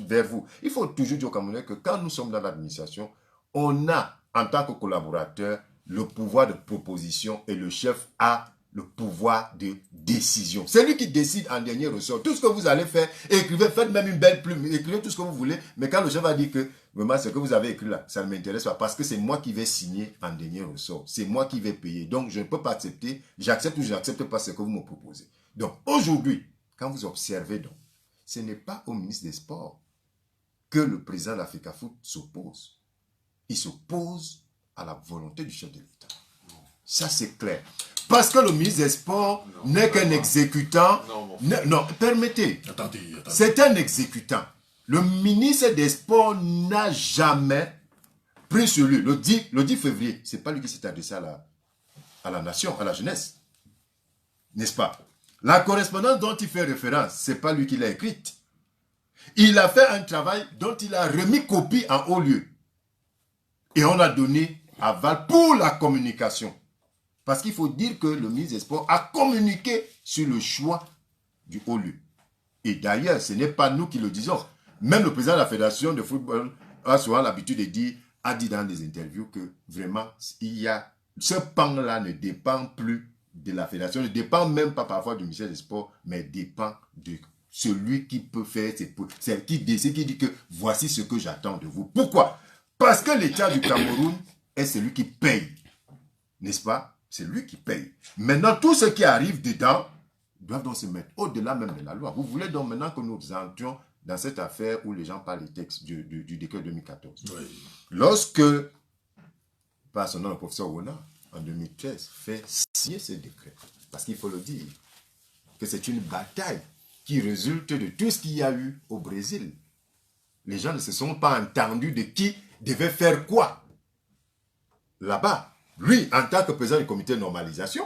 vers vous. Il faut toujours dire aux Camerounais que quand nous sommes dans l'administration, on a, en tant que collaborateur, le pouvoir de proposition et le chef a le pouvoir de décision. C'est lui qui décide en dernier ressort. Tout ce que vous allez faire, écrivez, faites même une belle plume, écrivez tout ce que vous voulez, mais quand le chef va dire que vraiment ce que vous avez écrit là, ça ne m'intéresse pas, parce que c'est moi qui vais signer en dernier ressort, c'est moi qui vais payer, donc je ne peux pas accepter, j'accepte ou je n'accepte pas ce que vous me proposez. Donc aujourd'hui, quand vous observez donc, ce n'est pas au ministre des Sports que le président d'Africafoot s'oppose. Il s'oppose à la volonté du chef de l'État. Ça c'est clair. Parce que le ministre des Sports n'est qu'un exécutant. Non, permettez. Attendez. C'est un exécutant. Le ministre des Sports n'a jamais pris sur lui. Le 10 février, ce n'est pas lui qui s'est adressé à la nation, à la jeunesse. N'est-ce pas? La correspondance dont il fait référence, ce n'est pas lui qui l'a écrite. Il a fait un travail dont il a remis copie en haut lieu. Et on a donné aval pour la communication. Parce qu'il faut dire que le ministre des Sports a communiqué sur le choix du haut lieu. Et d'ailleurs, ce n'est pas nous qui le disons. Même le président de la Fédération de football a souvent l'habitude de dire, a dit dans des interviews que vraiment, ce pan-là ne dépend plus de la Fédération, ne dépend même pas parfois du ministère des Sports, mais dépend de celui qui peut faire, c'est qui décide, qui dit que voici ce que j'attends de vous. Pourquoi? Parce que l'État du Cameroun est celui qui paye. N'est-ce pas? C'est lui qui paye. Maintenant, tout ce qui arrive dedans doivent donc se mettre au-delà même de la loi. Vous voulez donc maintenant que nous entrions dans cette affaire où les gens parlent des textes du décret 2014. Oui. Lorsque, par son nom, le professeur Wona, en 2013, fait signer ce décret, parce qu'il faut le dire, que c'est une bataille qui résulte de tout ce qu'il y a eu au Brésil. Les gens ne se sont pas entendus de qui devait faire quoi là-bas. Lui, en tant que président du comité de normalisation,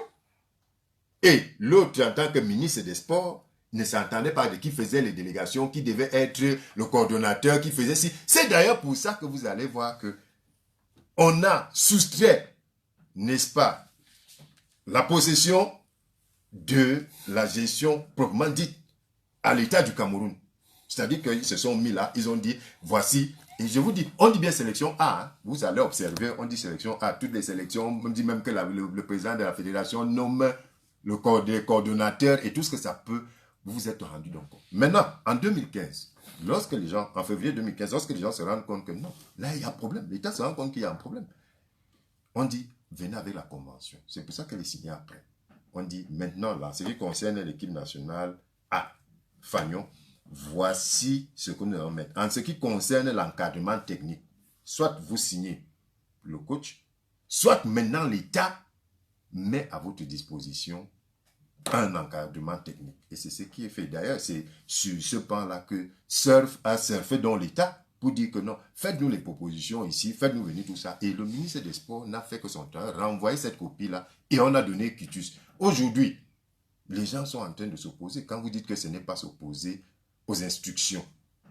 et l'autre, en tant que ministre des Sports, ne s'entendait pas de qui faisait les délégations, qui devait être le coordonnateur, qui faisait ci. C'est d'ailleurs pour ça que vous allez voir que on a soustrait, n'est-ce pas, la possession de la gestion proprement dite à l'État du Cameroun. C'est-à-dire qu'ils se sont mis là, ils ont dit, voici. Et je vous dis, on dit bien sélection A, hein. Vous allez observer, on dit sélection A, toutes les sélections, on dit même que le président de la fédération nomme le coordonnateur et tout ce que ça peut, vous vous êtes rendu donc compte. Maintenant, en 2015, lorsque les gens, en février 2015, lorsque les gens se rendent compte que non, là il y a un problème, l'État se rend compte qu'il y a un problème. On dit, venez avec la convention. C'est pour ça qu'elle est signée après. On dit, maintenant, là, ce qui concerne l'équipe nationale A, Fagnon, voici ce que nous allons mettre. En ce qui concerne l'encadrement technique, soit vous signez le coach, soit maintenant l'État met à votre disposition un encadrement technique. Et c'est ce qui est fait. D'ailleurs, c'est sur ce pan-là que a surfé dans l'État pour dire que non, faites-nous les propositions ici, faites-nous venir tout ça. Et le ministre des Sports n'a fait que son temps, renvoyer cette copie-là et on a donné quitus. Aujourd'hui, les gens sont en train de s'opposer. Quand vous dites que ce n'est pas s'opposer aux instructions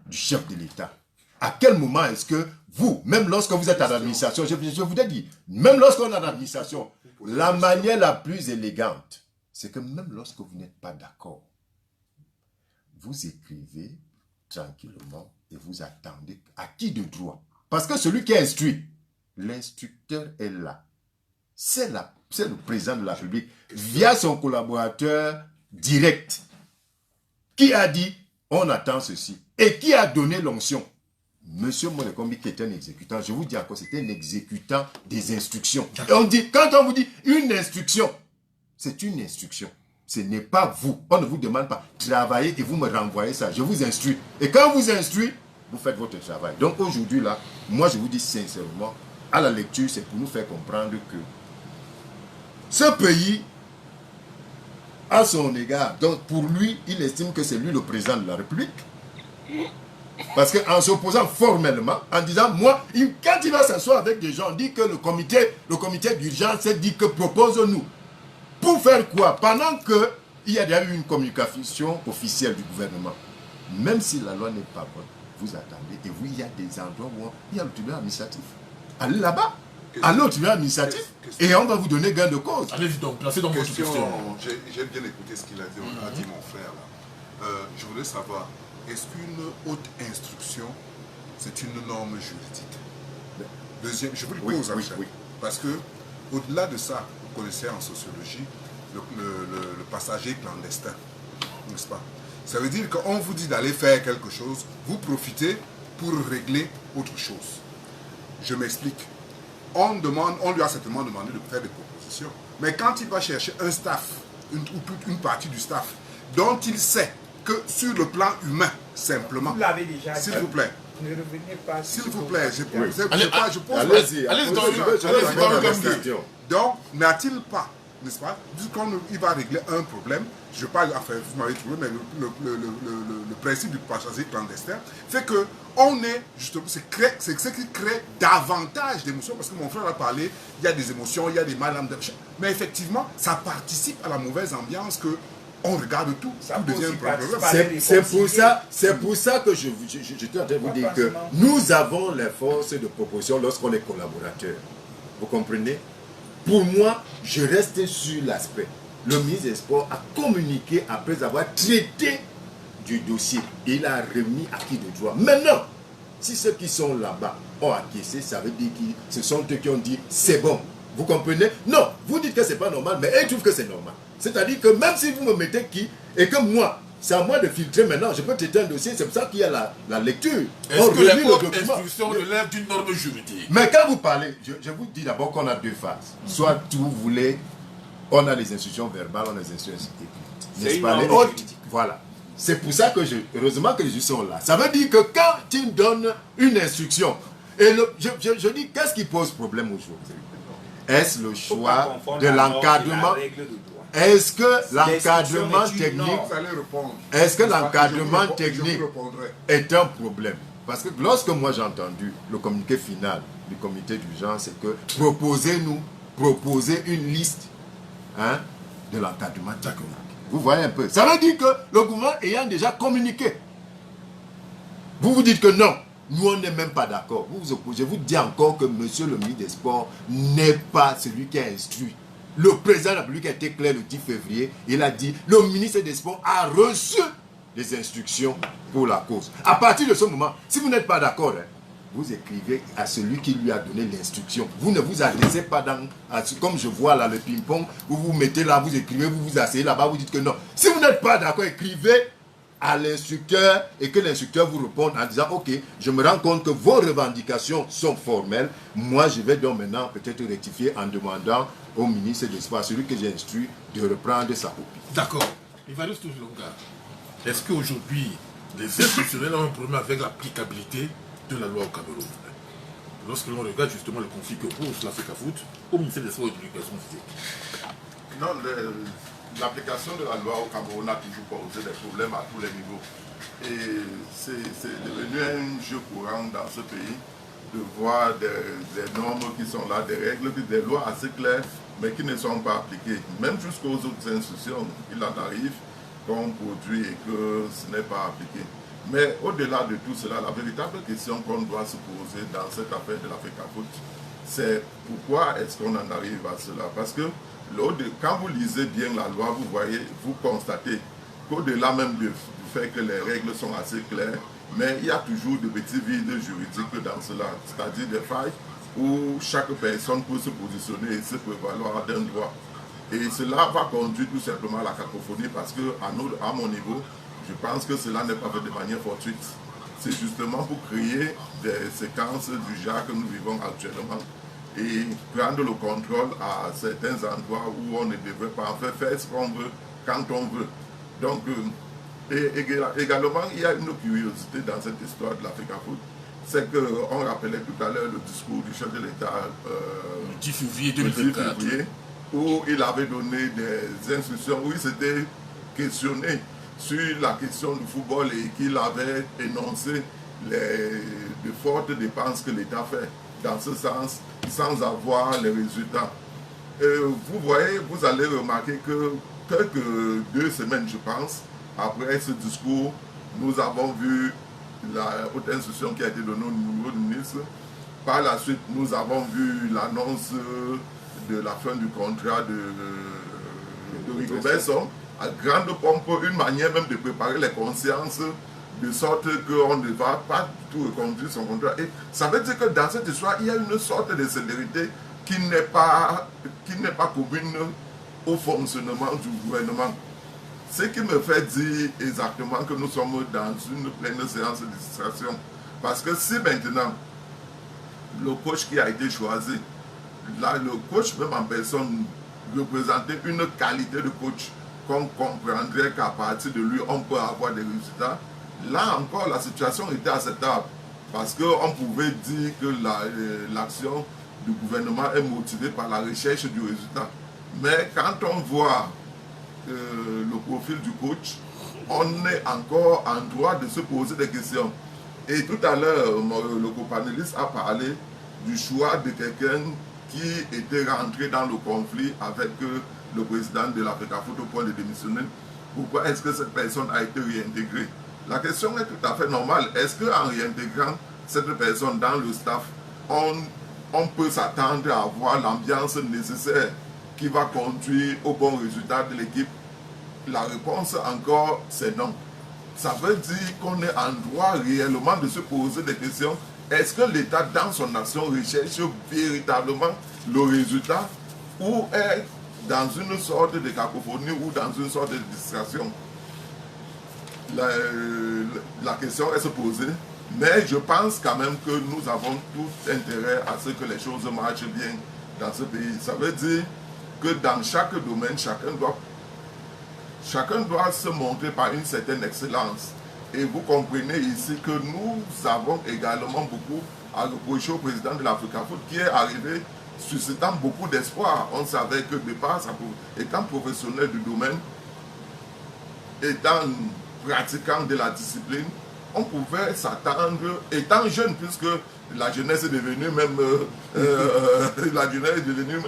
du chef de l'État, à quel moment est-ce que vous, même lorsque vous êtes à l'administration, je vous ai dit, même lorsqu'on est à l'administration, la manière la plus élégante, c'est que même lorsque vous n'êtes pas d'accord, vous écrivez tranquillement et vous attendez à qui de droit. Parce que celui qui instruit, l'instructeur est là. C'est le président de la République, via son collaborateur direct, qui a dit, on attend ceci. Et qui a donné l'onction? Monsieur Molekombi, qui est un exécutant, je vous dis encore, c'était un exécutant des instructions. Et on dit, quand on vous dit une instruction, c'est une instruction. Ce n'est pas vous. On ne vous demande pas travailler et vous me renvoyez ça. Je vous instruis. Et quand vous instruis, vous faites votre travail. Donc aujourd'hui, là, moi je vous dis sincèrement, à la lecture, c'est pour nous faire comprendre que ce pays, à son égard, donc pour lui, il estime que c'est lui le président de la République. Parce qu'en s'opposant formellement, en disant, moi, quand il va s'asseoir avec des gens, on dit que le comité d'urgence dit que propose-nous. Pour faire quoi? Pendant que il y a déjà eu une communication officielle du gouvernement. Même si la loi n'est pas bonne, vous attendez et vous, il y a des endroits où il y a le tribunal administratif. Allez là-bas, allez au tribunal administratif et on va vous donner gain de cause. Allez-y donc, placez donc votre question. J'ai bien écouté ce qu'il a dit, a dit mon frère là. Je voulais savoir, est-ce qu'une haute instruction, c'est une norme juridique? Deuxième, je vous le pose oui. Parce que au-delà de ça, vous connaissez en sociologie le passager clandestin, n'est-ce pas? Ça veut dire qu'on vous dit d'aller faire quelque chose, vous profitez pour régler autre chose. Je m'explique. On lui a certainement demandé de faire des propositions. Mais quand il va chercher un staff, ou toute une partie du staff, dont il sait que sur le plan humain, simplement, vous l'avez déjà s'il vous plaît, ne revenez pas. s'il vous plaît, je pose allez-y, donc, n'a-t-il pas, n'est-ce pas, il va régler un problème, je parle, enfin, vous m'avez trouvé, mais le principe du passager clandestin fait que on est, justement, c'est ce qui crée davantage d'émotions, parce que mon frère a parlé, il y a des émotions, il y a des mal, mais effectivement, ça participe à la mauvaise ambiance que on regarde tout, tout devient un problème. C'est pour ça que je suis en train de vous dire que nous avons les forces de proposition lorsqu'on est collaborateur. Vous comprenez? Pour moi, je reste sur l'aspect. Le ministre des Sports a communiqué après avoir traité du dossier. Il a remis à qui de droit. Maintenant, si ceux qui sont là-bas ont acquiescé, ça veut dire que ce sont eux qui ont dit c'est bon. Vous comprenez? Non, vous dites que c'est pas normal, mais eux trouvent que c'est normal. C'est-à-dire que même si vous me mettez qui, et que moi, c'est à moi de filtrer maintenant, je peux traiter un dossier, c'est pour ça qu'il y a la lecture. Est-ce que les hautes instructions relèvent d'une norme juridique? Mais quand vous parlez, je vous dis d'abord qu'on a deux phases. Soit vous voulez, on a les instructions verbales, on a les instructions écrites. N'est-ce pas? Les hautes, voilà. C'est pour ça que heureusement que les juges sont là. Ça veut dire que quand ils donnent une instruction, et je dis, qu'est-ce qui pose problème aujourd'hui? Est-ce le choix de l'encadrement? Est-ce que l'encadrement technique, est un problème? Parce que lorsque moi j'ai entendu le communiqué final du comité d'urgence, c'est que proposez une liste de l'encadrement technique. Vous voyez un peu. Ça veut dire que le gouvernement ayant déjà communiqué, vous dites que non, nous on n'est même pas d'accord. Je vous dis encore que monsieur le ministre des Sports n'est pas celui qui a instruit. Le président de la République a été clair le 10 février. Il a dit, le ministre des Sports a reçu des instructions pour la cause. À partir de ce moment, si vous n'êtes pas d'accord, vous écrivez à celui qui lui a donné l'instruction. Vous ne vous adressez pas comme je vois là, le ping-pong, vous vous mettez là, vous écrivez, vous vous asseyez là-bas, vous dites que non. Si vous n'êtes pas d'accord, écrivez à l'instructeur et que l'instructeur vous réponde en disant, ok, je me rends compte que vos revendications sont formelles. Moi, je vais donc maintenant peut-être rectifier en demandant au ministre des Sports, celui que j'ai instruit, de reprendre sa copie. D'accord. Évariste Longa, est-ce qu'aujourd'hui, les institutionnels ont un problème avec l'applicabilité de la loi au Cameroun? Lorsque l'on regarde justement le conflit que pose l'Africafoot au ministère des Sports et de l'Éducation physique. Non, l'application de la loi au Cameroun a toujours posé des problèmes à tous les niveaux. Et c'est devenu un jeu courant dans ce pays de voir des normes qui sont là, des règles, des lois assez claires, mais qui ne sont pas appliquées. Même jusqu'aux autres institutions, il en arrive qu'on produit et que ce n'est pas appliqué. Mais au-delà de tout cela, la véritable question qu'on doit se poser dans cette affaire de l'Africafoot, c'est pourquoi est-ce qu'on en arrive à cela? Parce que quand vous lisez bien la loi, vous constatez qu'au-delà même du fait que les règles sont assez claires, mais il y a toujours de petits vides juridiques dans cela, c'est-à-dire des failles où chaque personne peut se positionner et se prévaloir d'un droit. Et cela va conduire tout simplement à la cacophonie parce que, à mon niveau, je pense que cela n'est pas fait de manière fortuite. C'est justement pour créer des séquences du genre que nous vivons actuellement et prendre le contrôle à certains endroits où on ne devrait pas faire ce qu'on veut quand on veut. Donc, également, il y a une curiosité dans cette histoire de l'Africafoot, c'est qu'on rappelait tout à l'heure le discours du chef de l'État le 10 février 2024, où il avait donné des instructions, où il s'était questionné sur la question du football et qu'il avait énoncé de fortes dépenses que l'État fait dans ce sens, sans avoir les résultats. Vous voyez, vous allez remarquer que quelques 2 semaines, je pense, après ce discours, nous avons vu la haute instruction qui a été donnée au niveau du ministre. Par la suite, nous avons vu l'annonce de la fin du contrat de Rigobert, à grande pompe, une manière même de préparer les consciences, de sorte qu'on ne va pas du tout reconduire son contrat. Et ça veut dire que dans cette histoire, il y a une sorte de célérité qui n'est pas commune au fonctionnement du gouvernement. Ce qui me fait dire exactement que nous sommes dans une pleine séance de distraction. Parce que si maintenant, le coach qui a été choisi, là, le coach même en personne représentait une qualité de coach qu'on comprendrait qu'à partir de lui, on peut avoir des résultats. Là encore, la situation était acceptable. Parce qu'on pouvait dire que l'action du gouvernement est motivée par la recherche du résultat. Mais quand on voit le profil du coach, on est encore en droit de se poser des questions. Et tout à l'heure, le copanéliste a parlé du choix de quelqu'un qui était rentré dans le conflit avec le président de l'Africafoot au point de démissionner. Pourquoi est-ce que cette personne a été réintégrée? La question est tout à fait normale. Est-ce qu'en réintégrant cette personne dans le staff, on peut s'attendre à avoir l'ambiance nécessaire qui va conduire au bon résultat de l'équipe? La réponse encore, c'est non. Ça veut dire qu'on est en droit réellement de se poser des questions. Est-ce que l'État, dans son action, recherche véritablement le résultat ou est dans une sorte de cacophonie ou dans une sorte de distraction? La question est se poser, mais je pense quand même que nous avons tout intérêt à ce que les choses marchent bien dans ce pays. Ça veut dire que dans chaque domaine, chacun doit se montrer par une certaine excellence. Et vous comprenez ici que nous avons également beaucoup à reprocher au président de l'Africafoot qui est arrivé suscitant beaucoup d'espoir. On savait que de part, étant professionnel du domaine, étant pratiquant de la discipline, on pouvait s'attendre, étant jeune, puisque la jeunesse est devenue même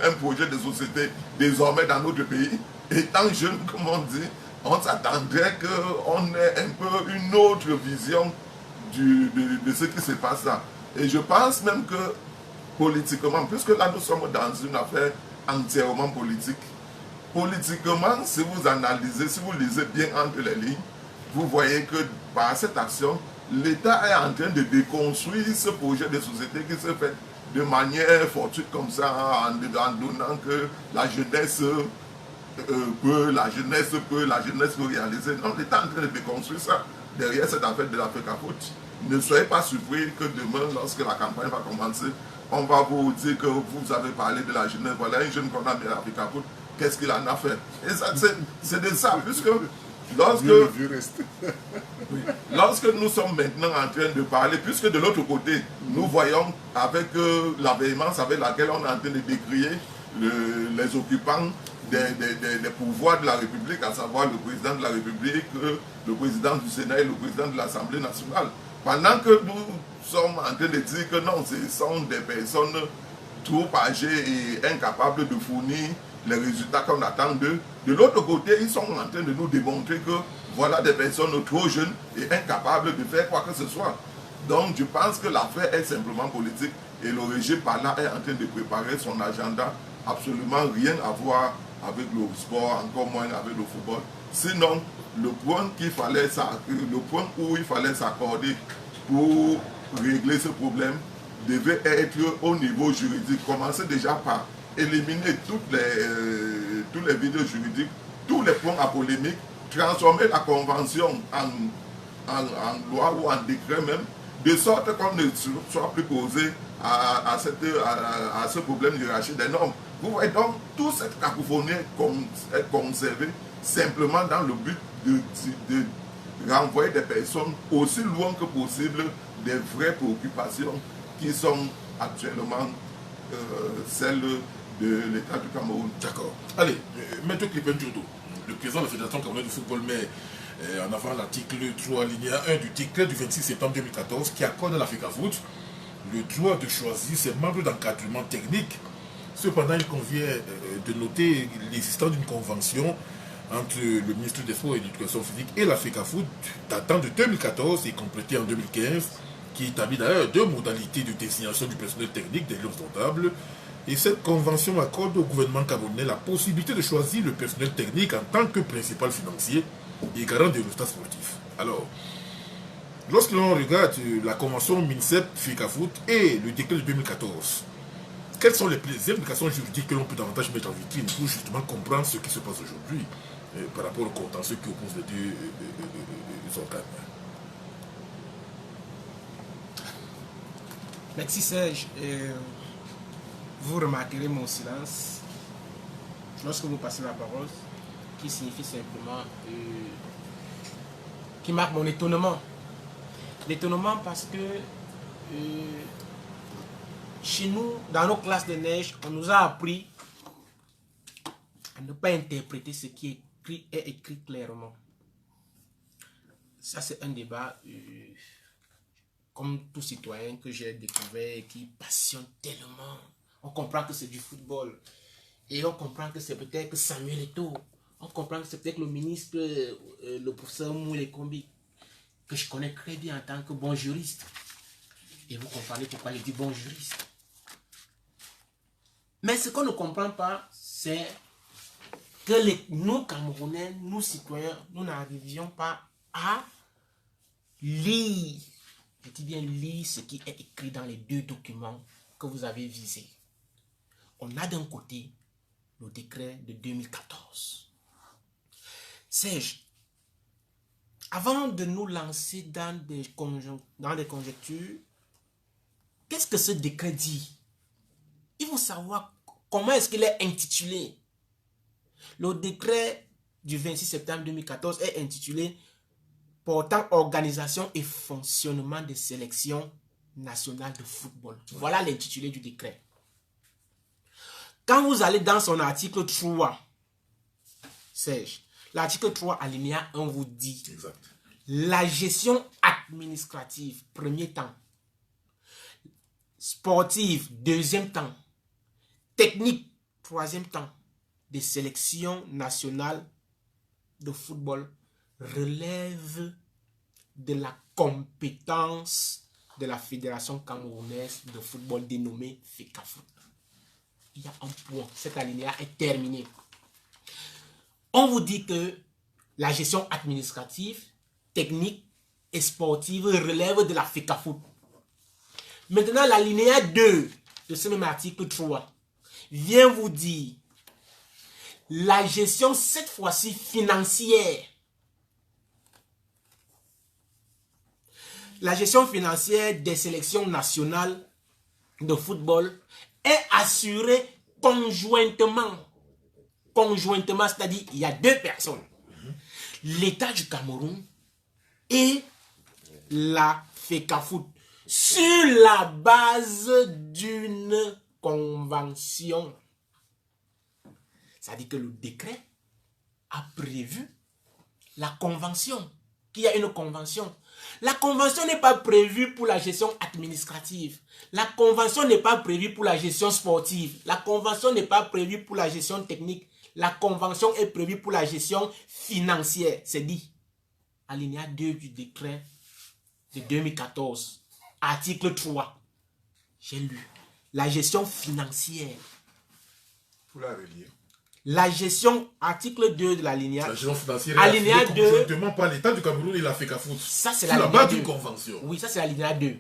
un projet de société désormais dans notre pays. Étant jeune, comme on dit, on s'attendrait qu'on ait un peu une autre vision de ce qui se passe là. Et je pense même que politiquement, puisque là nous sommes dans une affaire entièrement politique, politiquement, si vous analysez, si vous lisez bien entre les lignes, vous voyez que par cette action, l'État est en train de déconstruire ce projet de société qui se fait de manière fortuite comme ça, en donnant que la jeunesse peut réaliser. Non, l'État est en train de déconstruire ça derrière cette affaire de l'Africafoot. Ne soyez pas surpris que demain, lorsque la campagne va commencer, on va vous dire que vous avez parlé de la jeunesse. Voilà un jeune qu'on a mis à l'Africafoot, qu'est-ce qu'il en a fait? Et ça, c'est de ça, puisque lorsque nous sommes maintenant en train de parler, puisque de l'autre côté, nous voyons avec la véhémence avec laquelle on est en train de décrier les occupants des pouvoirs de la République, à savoir le président de la République, le président du Sénat et le président de l'Assemblée nationale. Pendant que nous sommes en train de dire que non, ce sont des personnes trop âgées et incapables de fournir les résultats qu'on attend d'eux. De l'autre côté, ils sont en train de nous démontrer que voilà des personnes trop jeunes et incapables de faire quoi que ce soit. Donc je pense que l'affaire est simplement politique et le régime par là est en train de préparer son agenda. Absolument rien à voir avec le sport, encore moins avec le football. Sinon, le point où il fallait s'accorder pour régler ce problème devait être au niveau juridique. Commencer déjà par éliminer tous les vidéos juridiques, tous les points à polémique, transformer la convention en loi ou en décret même, de sorte qu'on ne soit plus posé à ce problème hiérarchique des normes. Vous voyez donc, toute cette cacophonie est conservée simplement dans le but de renvoyer des personnes aussi loin que possible des vraies préoccupations qui sont actuellement celles de l'État du Cameroun. D'accord. Allez, Maître Crispin Djourdo, le président de la Fédération camerounaise de football, met en avant l'article 3, alinéa 1 du décret du 26 septembre 2014 qui accorde à l'Africafoot le droit de choisir ses membres d'encadrement technique. Cependant, il convient de noter l'existence d'une convention entre le ministre des Sports et de l'Éducation physique et la FECAFOOT datant de 2014 et complété en 2015, qui établit d'ailleurs 2 modalités de désignation du personnel technique des lieux notables. Et cette convention accorde au gouvernement camerounais la possibilité de choisir le personnel technique en tant que principal financier et garant des résultats sportifs. Alors, lorsque l'on regarde la convention MINSEP-FECAFOOT et le décret de 2014, quelles sont les implications juridiques que l'on peut davantage mettre en vitrine pour justement comprendre ce qui se passe aujourd'hui par rapport au contentieux qui oppose les deux organes? Merci Serge. Vous remarquerez mon silence lorsque vous passez la parole, qui signifie simplement, qui marque mon étonnement. L'étonnement parce que chez nous, dans nos classes de neige, on nous a appris à ne pas interpréter ce qui est écrit clairement. Ça, c'est un débat, comme tout citoyen que j'ai découvert et qui passionne tellement. On comprend que c'est du football. Et on comprend que c'est peut-être Samuel Eto'o. On comprend que c'est peut-être le ministre, le professeur Moulé Kombi, que je connais très bien en tant que bon juriste. Et vous comprenez pourquoi je dis bon juriste. Mais ce qu'on ne comprend pas, c'est que nous, Camerounais, nous, citoyens, nous n'arrivions pas à lire, je dis bien lire ce qui est écrit dans les 2 documents que vous avez visés. On a d'un côté le décret de 2014. Serge, avant de nous lancer dans des conjectures, qu'est-ce que ce décret dit? Il faut savoir comment est-ce qu'il est intitulé. Le décret du 26 septembre 2014 est intitulé « Portant organisation et fonctionnement des sélections nationales de football ». Voilà l'intitulé du décret. Quand vous allez dans son article 3, Serge, l'article 3 alinéa 1 vous dit exact. La gestion administrative, premier temps, sportive, deuxième temps, technique, troisième temps, des sélections nationales de football relève de la compétence de la Fédération camerounaise de football dénommée FECAFOOT. Il y a un point, cette alinéa est terminée. On vous dit que la gestion administrative, technique et sportive relève de la FECAFOOT. Maintenant, l'alinéa 2 de ce même article 3 vient vous dire la gestion, cette fois-ci financière. La gestion financière des sélections nationales de football est assurée conjointement. Conjointement, c'est-à-dire il y a 2 personnes. L'État du Cameroun et la FECAFOOT sur la base d'une convention. C'est-à-dire que le décret a prévu la convention. Qu'il y a une convention. La convention n'est pas prévue pour la gestion administrative. La convention n'est pas prévue pour la gestion sportive. La convention n'est pas prévue pour la gestion technique. La convention est prévue pour la gestion financière. C'est dit. Alinéa 2 du décret de 2014. Article 3. J'ai lu. La gestion financière. Pour la relier. La gestion, article 2 de l'alinéa. La gestion financière alinéa 2. Conjointement par l'État du Cameroun et la FECAFOOT. Ça, c'est la base d'une convention. Oui, ça, c'est l'alinéa 2.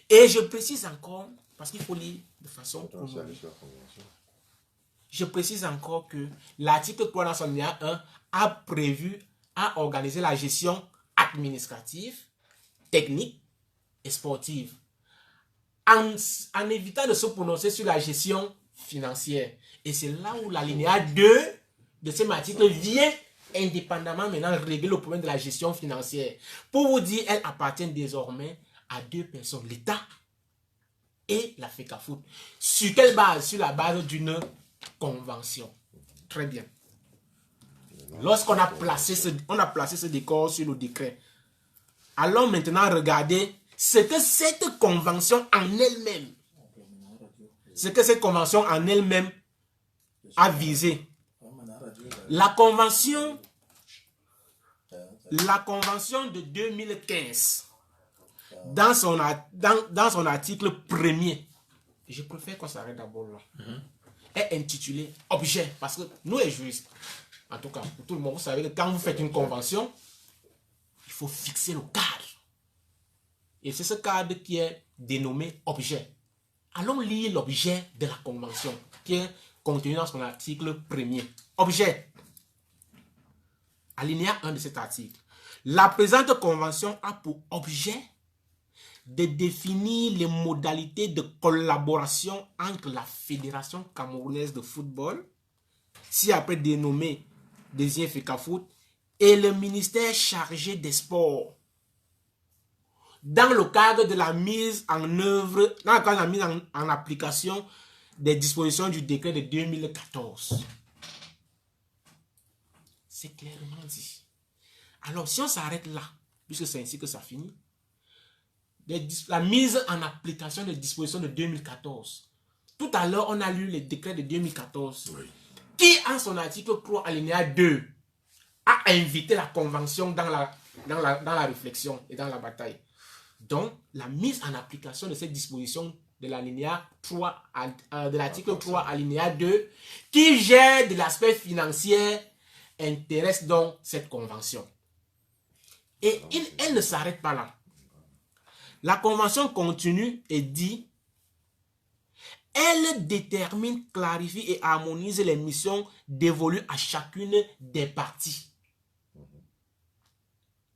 Et je précise encore, parce qu'il faut lire de façon. Je précise encore que l'article 3 dans son alinéa 1 a organisé la gestion administrative, technique et sportive. En évitant de se prononcer sur la gestion financière. Et c'est là où l'alinéa 2 de ce article vient indépendamment maintenant régler le problème de la gestion financière. Pour vous dire, elle appartient désormais à 2 personnes, l'État et la FECAFOOT. Sur quelle base? Sur la base d'une convention. Très bien. Lorsqu'on a placé ce décor sur le décret, allons maintenant regarder ce que cette convention en elle-même, a visé. La convention de 2015, dans son article premier, je préfère qu'on s'arrête d'abord là, est intitulée objet, parce que nous les juristes, en tout cas pour tout le monde, vous savez que quand vous faites une convention, il faut fixer le cadre. Et c'est ce cadre qui est dénommé objet. Allons lire l'objet de la convention qui est contenu dans son article premier. Objet. Alinéa 1 de cet article. La présente convention a pour objet de définir les modalités de collaboration entre la Fédération camerounaise de football, si après dénommée désigné FECAFOOT, et le ministère chargé des sports, dans le cadre de la mise en œuvre, dans le cadre de la mise en application des dispositions du décret de 2014. C'est clairement dit. Alors, si on s'arrête là, puisque c'est ainsi que ça finit, la mise en application des dispositions de 2014. Tout à l'heure, on a lu le décret de 2014, oui, qui, en son article 3, alinéa 2, a invité la convention dans la réflexion et dans la bataille. Donc, la mise en application de cette disposition de l'alinéa 3, de l'article 3, alinéa 2, qui gère de l'aspect financier, intéresse donc cette convention. Et elle ne s'arrête pas là. La convention continue et dit: elle détermine, clarifie et harmonise les missions dévolues à chacune des parties.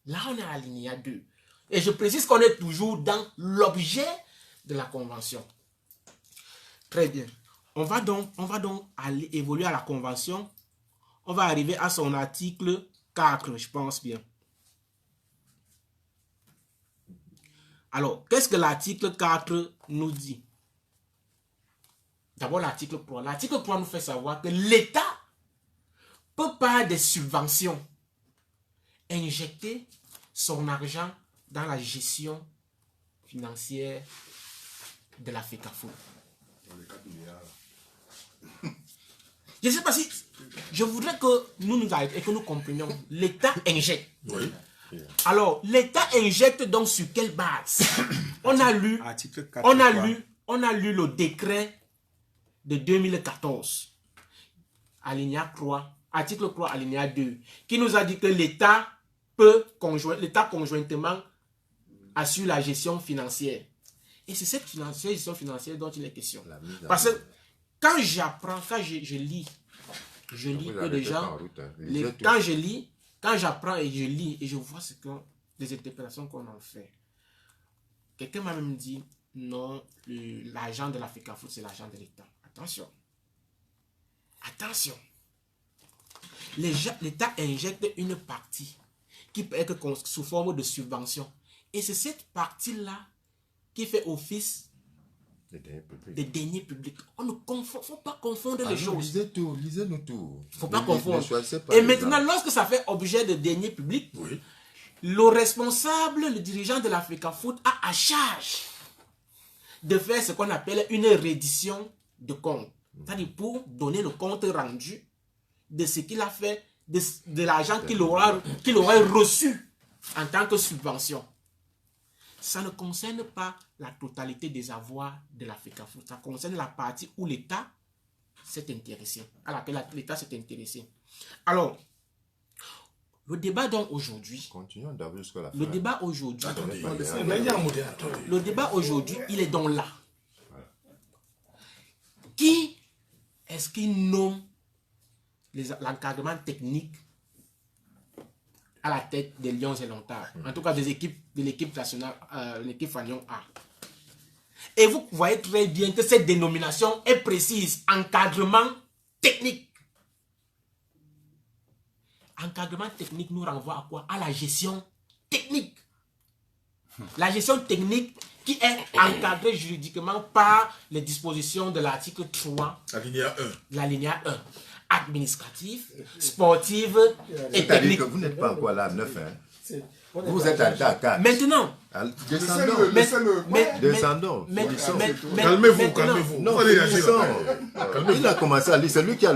Là, on est à l'alinéa 2. Et je précise qu'on est toujours dans l'objet de la convention. Très bien. On va donc aller évoluer à la convention. On va arriver à son article 4, je pense bien. Alors, qu'est-ce que l'article 4 nous dit? D'abord, l'article 3. L'article 3 nous fait savoir que l'État peut, par des subventions, injecter son argent dans la gestion financière de la FECAFOOT. Je ne sais pas si... Je voudrais que nous arrêtions et que nous comprenions. L'État injecte. Oui. Alors, l'État injecte donc sur quelle base? On a lu le décret de 2014, alinéa 3, article 3, alinéa 2, qui nous a dit que l'État conjointement assure la gestion financière. Et c'est cette gestion financière dont il est question. Parce que quand j'apprends, quand je lis que les gens, quand j'apprends et je lis et je vois ce que les interprétations qu'on en fait, quelqu'un m'a même dit non, l'argent de la FECAFOOT, c'est l'argent de l'État. Attention. Attention. L'État injecte une partie qui peut être sous forme de subvention. Et c'est cette partie-là qui fait office de deniers publics. On ne faut pas confondre les choses. Lisez-nous tout. Il ne faut pas confondre. Et maintenant, lorsque ça fait objet de deniers publics, oui, le responsable, le dirigeant de la FECAFOOT a à charge de faire ce qu'on appelle une reddition de compte. C'est-à-dire pour donner le compte rendu de ce qu'il a fait, de l'argent qu'il aurait reçu en tant que subvention. Ça ne concerne pas la totalité des avoirs de la FECAFOOT. Ça concerne la partie où l'État s'est intéressé, à laquelle l'État s'est intéressé. Alors, le débat donc aujourd'hui... Continuons d'abord jusqu'à la fin. Le débat aujourd'hui... Le débat aujourd'hui, il est donc là. Qui est-ce qui nomme l'encadrement technique à la tête des Lions et Lontards, en tout cas de l'équipe nationale, l'équipe Fanion A. Et vous voyez très bien que cette dénomination est précise, encadrement technique. Encadrement technique nous renvoie à quoi? À la gestion technique. La gestion technique qui est encadrée juridiquement par les dispositions de l'article 3, l'alinéa 1. Administratif, sportive et technique. Vous n'êtes pas encore là, 9. Hein? Vous êtes arrêté à 4. Maintenant, Descendons. Laissez-le. Descendons. Calmez-vous, calmez-vous. Non, Vous allez réagir finissons. après. Il a commencé à lire. C'est lui qui a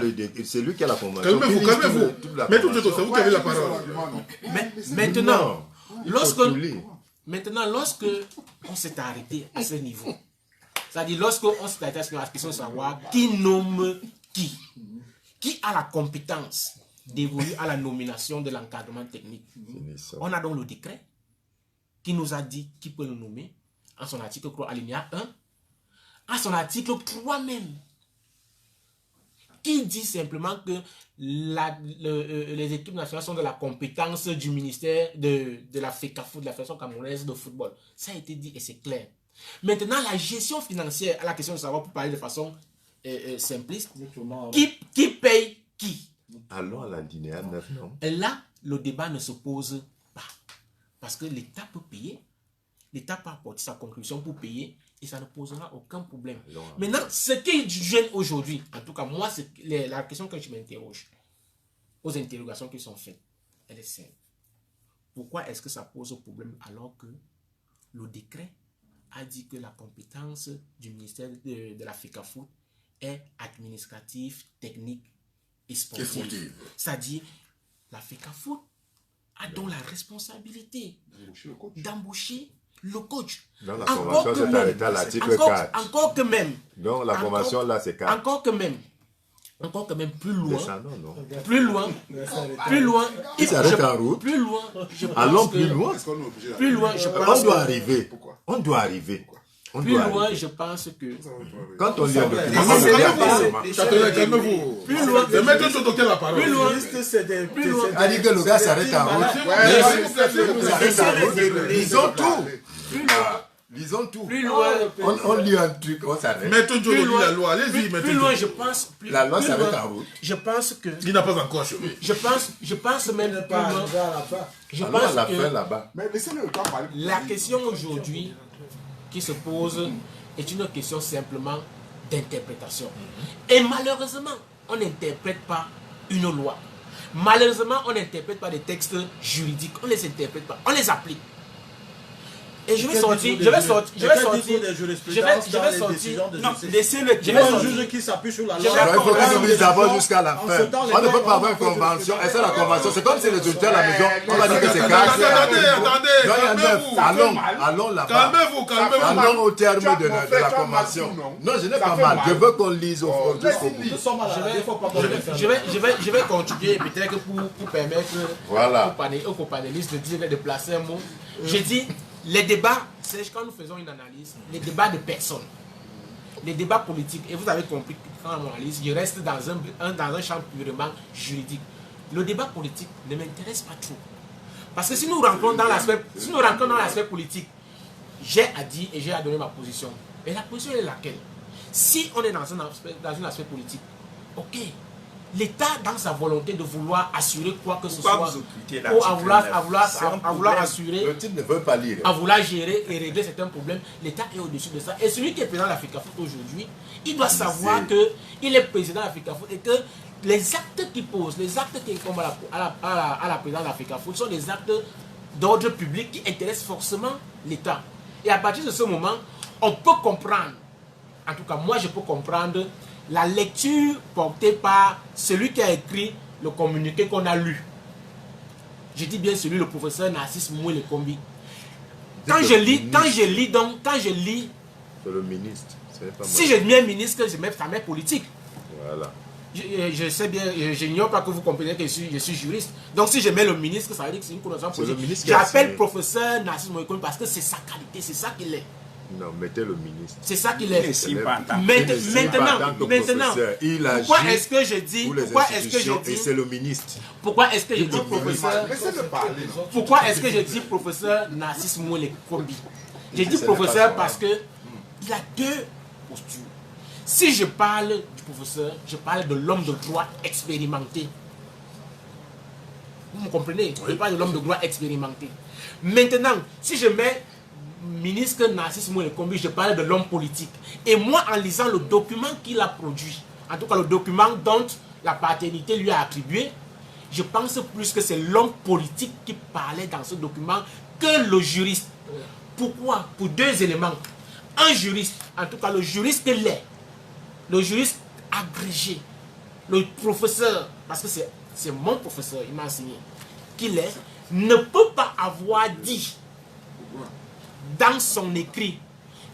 la convention. Calmez-vous, Finissez calmez-vous. toute la Mais tout convention. c'est vous qui avez la parole. maintenant, Il faut tout lire. lorsque on s'est arrêté à ce niveau, c'est-à-dire lorsqu'on s'est arrêté à la question de savoir qui nomme qui a la compétence d'évoluer à la nomination de l'encadrement technique. Finissons. On a donc le décret qui nous a dit qui peut le nommer en son article 3 alinéa 1, à son article 3 même, qui dit simplement que les équipes nationales sont de la compétence du ministère de la FECAFOOT, de la Fédération camerounaise de football. Ça a été dit et c'est clair. Maintenant, la gestion financière, à la question de savoir, pour parler de façon simpliste, qui paye qui? Allons à l'alinéa 9, non? Et là, le débat ne se pose pas. Parce que l'État peut payer. L'État peut apporter sa contribution pour payer et ça ne posera aucun problème. Maintenant, ce qui gêne aujourd'hui, en tout cas, moi, c'est la question que je m'interroge, aux interrogations qui sont faites, elle est simple. Pourquoi est-ce que ça pose problème alors que le décret a dit que la compétence du ministère de la FECAFOOT est administrative, technique et sportive. C'est-à-dire, la FECAFOOT a donc la responsabilité d'embaucher le coach. Donc la convention s'est arrêtée à l'article 4. Encore que même. Donc la convention là c'est 4. Encore que même plus loin. Descendons, non? Plus loin. Il s'arrête en route. Plus loin. Allons plus loin. Plus loin, je pense. On doit arriver. On doit arriver. Plus loin, je pense que. Quand on lit un document, Calmez-vous. Plus loin. Le maître sur lequel la parole. Plus loin. Plus loin. a dit que le gars s'arrête en route. Lisons tout. Lisons tout. Plus loin. On lit un truc, on s'arrête. Maître Joe lit la loi. Allez-y, Maître Plus loin, Joe. je pense. La loi s'arrête en route. Je pense que. Il n'a pas encore achevé. Je pense même plus loin. Je Alors à pense la fin que là-bas. Mais laissez-le le temps parler. la question aujourd'hui qui se pose est une question simplement d'interprétation. Et malheureusement, on n'interprète pas une loi. Malheureusement, on n'interprète pas des textes juridiques. On ne les interprète pas. On les applique. Et je vais sortir. Non, laissez-le. Je vais sortir. Juge qui s'appuie sur la Je loi. vais Il faut que nous lise d'abord En jusqu'à la fin. ce temps, On ne peut pas avoir une convention. Et c'est la convention. C'est comme si les auditeurs à la maison, on va dire que c'est 4. Attendez, Non, il y a 9. calmez-vous. Allons là-bas. Calmez-vous. Allons au terme de la convention. Non, je n'ai pas mal. Je veux qu'on lise jusqu'au bout. Nous sommes à la il faut pas Je vais continuer peut-être pour permettre Voilà. aux panélistes de dire, de placer un mot. Je dis, les débats, c'est quand nous faisons une analyse, les débats de personnes, les débats politiques, et vous avez compris que quand on analyse, je reste dans un champ purement juridique. Le débat politique ne m'intéresse pas trop. Parce que si nous rentrons dans l'aspect politique, j'ai à dire et j'ai à donner ma position. Et la position est laquelle? Si on est dans un aspect politique, ok, l'État, dans sa volonté de vouloir assurer quoi que ce soit, ou à vouloir assurer, Le type ne veut pas lire. à vouloir gérer et régler certains problèmes, l'État est au-dessus de ça. Et celui qui est président de la FECAFOOT aujourd'hui, il doit savoir qu'il est président de la FECAFOOT et que les actes qu'il pose, les actes qui incombent à la présidence de la FECAFOOT sont des actes d'ordre public qui intéressent forcément l'État. Et à partir de ce moment, on peut comprendre, en tout cas moi je peux comprendre, la lecture portée par celui qui a écrit le communiqué qu'on a lu. Je dis bien celui, le professeur Narcisse Moué Kombi. Quand je lis, C'est le ministre. Pas si je mets un ministre, je mets sa mère politique. Voilà. Je sais bien, j'ignore pas que vous comprenez que je suis juriste. Donc si je mets le ministre, ça veut dire que c'est une connotation politique. J'appelle professeur Narcisse Moué Kombi parce que c'est sa qualité, c'est ça qu'il est. Non, mettez le ministre. C'est ça qu'il est. Maintenant, pourquoi est-ce que je dis, et c'est le ministre. Pourquoi est-ce que je dis professeur, Laissez-le parler. pourquoi est-ce que je dis professeur Narcisse Moué Kombi? Je dis professeur parce que il a deux postures. Si je parle du professeur, je parle de l'homme de droit expérimenté. Vous me comprenez? Je parle de l'homme de droit expérimenté. Maintenant, si je mets ministre Narcisse Moué Kombi, je parle de l'homme politique. Et moi, en lisant le document qu'il a produit, en tout cas le document dont la paternité lui a attribué, Je pense plus que c'est l'homme politique qui parlait dans ce document que le juriste. Pourquoi? Pour deux éléments. Un juriste, en tout cas le juriste l'est, le juriste agrégé, le professeur, parce que c'est mon professeur, il m'a enseigné, qu'il est, ne peut pas avoir dit dans son écrit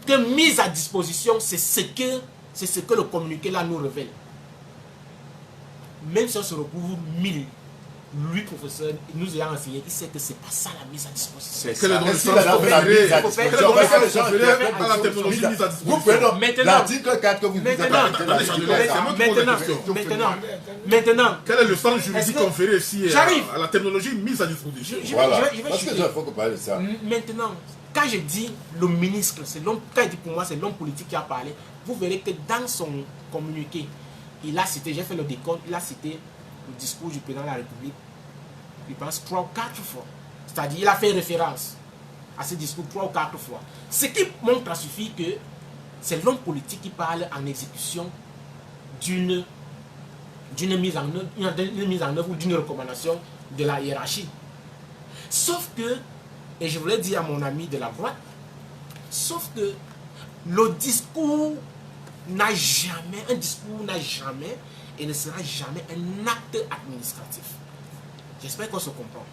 que mise à disposition, c'est ce que le communiqué là nous révèle. Même si on se retrouve 1000, lui professeur, il nous a enseigné, il sait que c'est pas ça la mise à disposition. Quel est donc le sens conféré à la technologie mise à disposition? L'article 4 que vous dites Maintenant, quel est le sens juridique conféré ici à la technologie mise à disposition? Voilà, parce que il faut que parler de ça. Maintenant, quand je dis le ministre, c'est l'homme, quand il dit pour moi c'est l'homme politique qui a parlé, vous verrez que dans son communiqué, il a cité, j'ai fait le décompte, il a cité le discours du président de la République, je pense 3 ou 4 fois. C'est-à-dire, il a fait référence à ce discours 3 ou 4 fois. Ce qui montre à suffire que c'est l'homme politique qui parle en exécution d'une mise en œuvre ou d'une recommandation de la hiérarchie. Sauf que, et je voulais dire à mon ami de la droite, sauf que le discours n'a jamais et ne sera jamais un acte administratif. J'espère qu'on se comprend.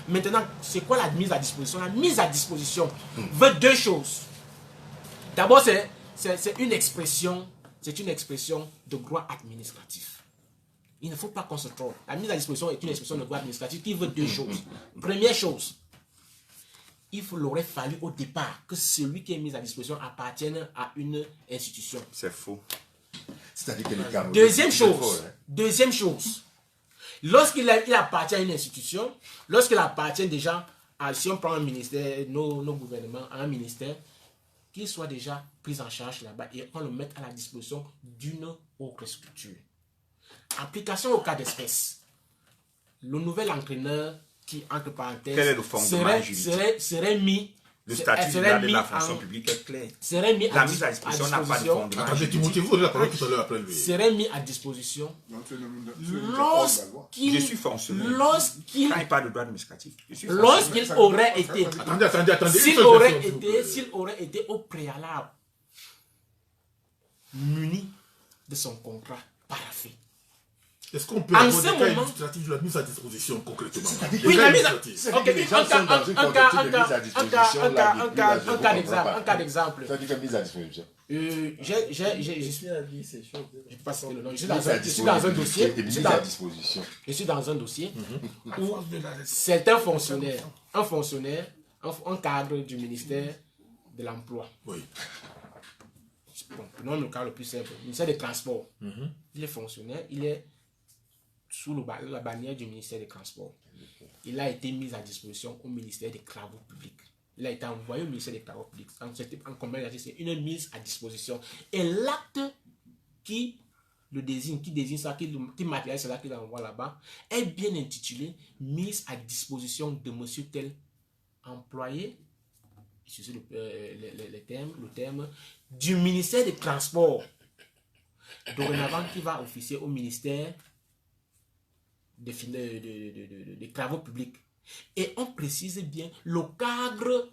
Maintenant, c'est quoi la mise à disposition? La mise à disposition veut deux choses. D'abord, c'est une expression de droit administratif. Il ne faut pas qu'on se trompe. La mise à disposition est une expression de droit administratif qui veut deux choses. Première chose, il aurait fallu au départ que celui qui est mis à disposition appartienne à une institution. C'est faux. C'est-à-dire que les Camerounais... Deuxième chose, lorsqu'il appartient à une institution, lorsqu'il appartient déjà à, si on prend un ministère, nos gouvernements, à un ministère, qu'il soit déjà pris en charge là-bas et qu'on le mette à la disposition d'une autre structure. Application au cas d'espèce. Le nouvel entraîneur qui, entre parenthèses, quel est le fondement juridique? Serait mis... Le statut de la fonction publique est clair. Serait mis la mise à disposition n'a pas de fondement. Attendez, Timothée, vous avez la parole tout à l'heure après lui. Serait mis à disposition lorsqu'il... Je suis fonctionnaire. Lorsqu'il... Quand il parle de droit administratif, lorsqu'il aurait été... Attendez. S'il aurait été au préalable muni de son contrat paraphé. Est-ce qu'on peut avoir des cas illustratifs de la mise à disposition concrètement? Oui, la mise à disposition. Un cas d'exemple. Ça dit que mise à disposition. Je suis dans un dossier. Je suis dans un dossier où certains fonctionnaires, un cadre du ministère de l'Emploi. Oui. Bon, prenons le cas le plus simple. Le ministère des Transports. Il est fonctionnaire, il est sous la bannière du ministère des Transports. Il a été mis à disposition au ministère des Travaux publics. Il a été envoyé au ministère des Travaux publics. En combien c'est une mise à disposition. Et l'acte qui désigne ça, qui matérialise cela, qui l'envoie là-bas, est bien intitulé mise à disposition de monsieur tel employé, excusez le terme, du ministère des Transports. Dorénavant, qui va officier au ministère des Travaux publics. Et on précise bien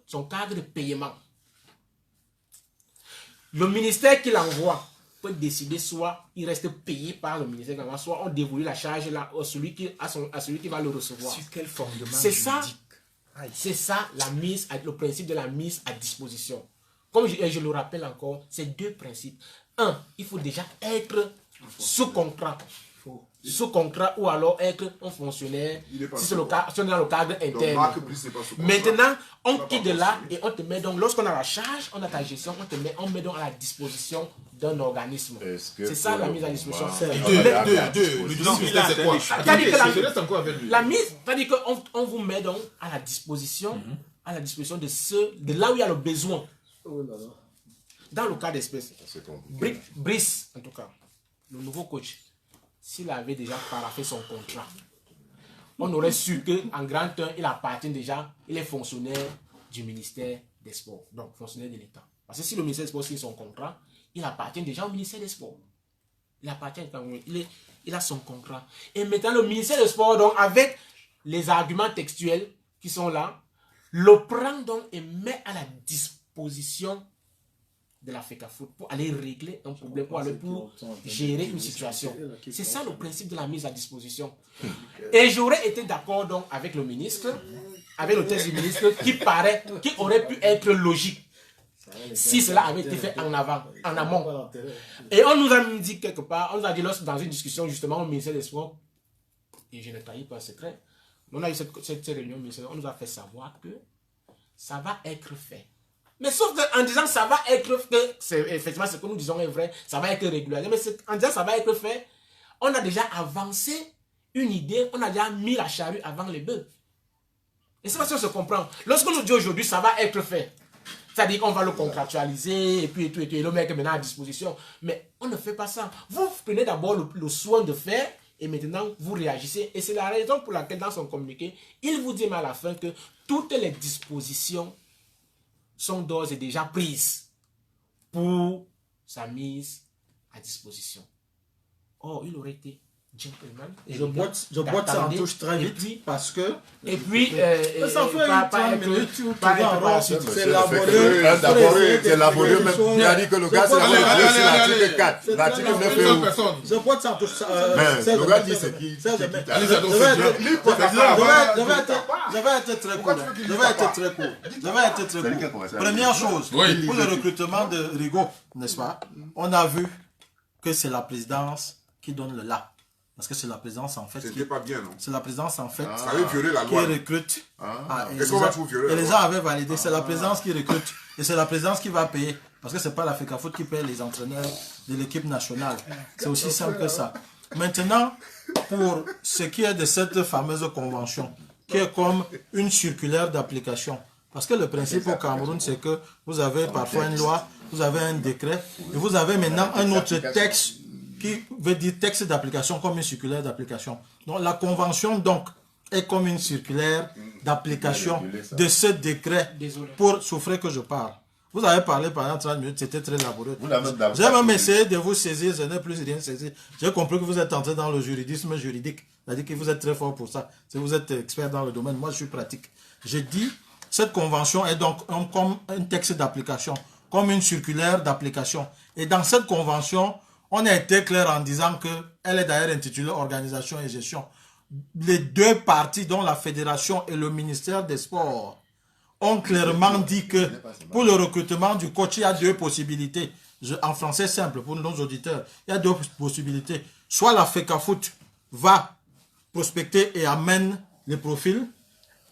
son cadre de paiement. Le ministère qui l'envoie peut décider soit il reste payé par le ministère qui l'envoie, soit on dévolue la charge là, à celui qui va le recevoir. Sur quel fondement juridique? C'est ça le principe de la mise à disposition. Comme je le rappelle encore, c'est deux principes. Un, il faut déjà être sous contrat. Sous contrat ou alors être un fonctionnaire si c'est le cas, si on est dans le cadre interne. Maintenant, on quitte de là et on te met donc, lorsqu'on a la charge, on a ta gestion, on met donc à la disposition d'un organisme. C'est ça la mise à disposition. La mise, c'est-à-dire qu'on vous met donc à la disposition, de là où il y a le besoin. Dans le cas d'espèce, Brice, en tout cas, le nouveau coach, s'il avait déjà paraphé son contrat, on aurait su qu'en grand temps, il appartient déjà, il est fonctionnaire du ministère des Sports, donc fonctionnaire de l'État. Parce que si le ministère des Sports signe son contrat, il appartient déjà au ministère des Sports. Il appartient, il il a son contrat. Et maintenant, le ministère des Sports, donc, avec les arguments textuels qui sont là, le prend donc et met à la disposition de la FECAFOOT pour aller régler un problème, pour gérer une situation. C'est ça le principe de la mise à disposition. Et j'aurais été d'accord donc avec le ministre, avec le texte du ministre qui aurait pu être logique si cela avait été fait en amont. Et on nous a dit quelque part, on nous a dit dans une discussion justement au ministère des Sports, et je ne trahis pas secret, on a eu cette réunion, on nous a fait savoir que ça va être fait. Mais sauf qu'en disant ça va être fait, effectivement ce que nous disons est vrai, ça va être régularisé, mais en disant ça va être fait, on a déjà avancé une idée, on a déjà mis la charrue avant les bœufs. Et c'est parce qu'on se comprend. Lorsque nous disons aujourd'hui ça va être fait, c'est-à-dire qu'on va le contractualiser et puis et le mettre maintenant à disposition. Mais on ne fait pas ça. Vous prenez d'abord le soin de faire et maintenant vous réagissez. Et c'est la raison pour laquelle dans son communiqué, il vous dit à la fin que toutes les dispositions sont d'ores et déjà prises pour sa mise à disposition. Or, il aurait été gentleman. Je boite ça en touche très vite puis, parce que... Et puis... ça fait 30 minutes, tu c'est laborieux. C'est laborieux, mais il a dit que le gars, c'est l'article 4. L'article 9 est où? Je boite ça en touche... Le gars dit c'est qui? Je vais être très court. Première chose, pour le recrutement de Rigaud, n'est-ce pas? On a vu que c'est la présidence qui donne le là. Parce que c'est la présidence en fait. C'était pas bien, non? C'est la présidence en fait Ça avait violé la loi. qui recrute. Est-ce qu'on va tout violer? Et les gens avaient validé. C'est la présidence qui recrute. Et c'est la présidence qui va payer. Parce que c'est pas la FECAFOOT qui paye les entraîneurs de l'équipe nationale. C'est aussi simple que ça. Maintenant, pour ce qui est de cette fameuse convention, qui est comme une circulaire d'application. Parce que le principe au Cameroun, c'est que vous avez parfois une loi, vous avez un décret, et vous avez maintenant un autre texte qui veut dire texte d'application comme une circulaire d'application. Donc la convention donc est comme une circulaire d'application de ce décret. Pour souffrir que je parle. Vous avez parlé pendant 30 minutes, c'était très laborieux. J'ai même essayé de vous saisir, je n'ai plus rien saisi. J'ai compris que vous êtes entré dans le juridisme juridique. C'est-à-dire que vous êtes très fort pour ça. Si vous êtes expert dans le domaine, moi je suis pratique. J'ai dit, cette convention est donc comme un texte d'application, comme une circulaire d'application. Et dans cette convention, on a été clair en disant qu'elle est d'ailleurs intitulée Organisation et Gestion. Les deux parties, dont la Fédération et le ministère des Sports, ont clairement dit que pour le recrutement du coach, il y a deux possibilités. En français simple, pour nos auditeurs, il y a deux possibilités. Soit la FECAFOOT va prospecter et amène les profils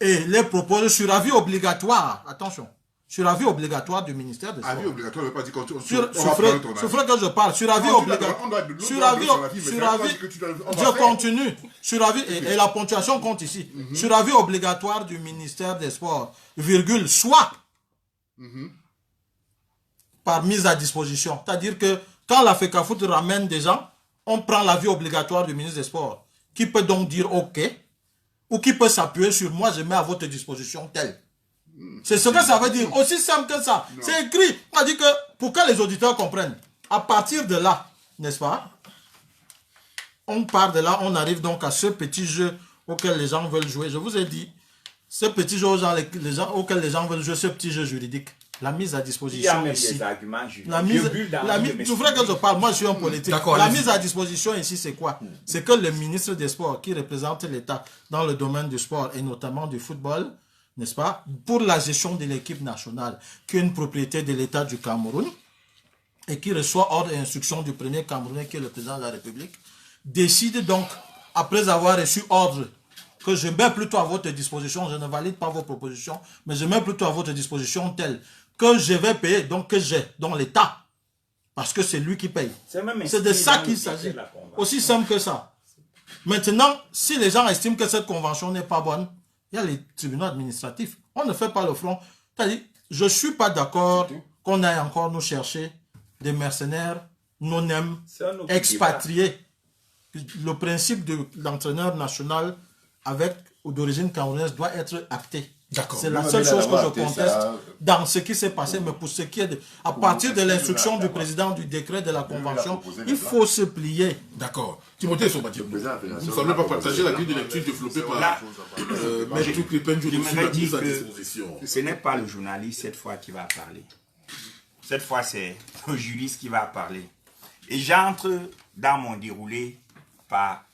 et les propose sur avis obligatoire. Attention. Sur avis obligatoire du ministère des Sports. Avis obligatoire ne veut pas dire qu'on souffrez que je parle. Sur avis obligatoire. Sur avis, je continue. Sur avis, et la ponctuation compte ici. Sur avis obligatoire du ministère des Sports, virgule, soit par mise à disposition. C'est-à-dire que quand la FECAFOOT ramène des gens, on prend l'avis obligatoire du ministre des Sports, qui peut donc dire OK, ou qui peut s'appuyer sur moi, je mets à votre disposition tel. C'est ce que ça veut dire. Aussi simple que ça. C'est écrit. On a dit que, pour que les auditeurs comprennent, à partir de là, n'est-ce pas? On part de là, on arrive donc à ce petit jeu auquel les gens veulent jouer. Je vous ai dit, ce petit jeu auquel les gens veulent jouer, ce petit jeu juridique. La mise à disposition. Il y a même ici. Des arguments juridiques. Tu voudrais que je parle, moi je suis un politique. La mise à disposition ici, c'est quoi? C'est que le ministre des Sports, qui représente l'État dans le domaine du sport et notamment du football, n'est-ce pas, pour la gestion de l'équipe nationale, qui est une propriété de l'État du Cameroun, et qui reçoit ordre et instruction du premier Camerounais, qui est le président de la République, décide donc, après avoir reçu ordre, que je mets plutôt à votre disposition, je ne valide pas vos propositions, mais je mets plutôt à votre disposition telle que je vais payer, donc que j'ai, dans l'État, parce que c'est lui qui paye. C'est de ça qu'il s'agit. Aussi simple que ça. Maintenant, si les gens estiment que cette convention n'est pas bonne, il y a les tribunaux administratifs. On ne fait pas le front. C'est-à-dire, je ne suis pas d'accord qu'on aille encore nous chercher des mercenaires non-nèmes, expatriés. Le principe de l'entraîneur national avec ou d'origine camerounaise doit être acté. D'accord. C'est la seule chose que je conteste dans ce qui s'est passé, mais pour ce qui est à partir de l'instruction du président du décret de la convention, il faut se plier. D'accord. Timothée Sombadio, vous ne semblez pas partager la grille de lecture développée par Maître Kripenjoulou sur la mise à disposition. Ce n'est pas le journaliste cette fois qui va parler. Cette fois, c'est le juriste qui va parler. Et j'entre dans mon déroulé par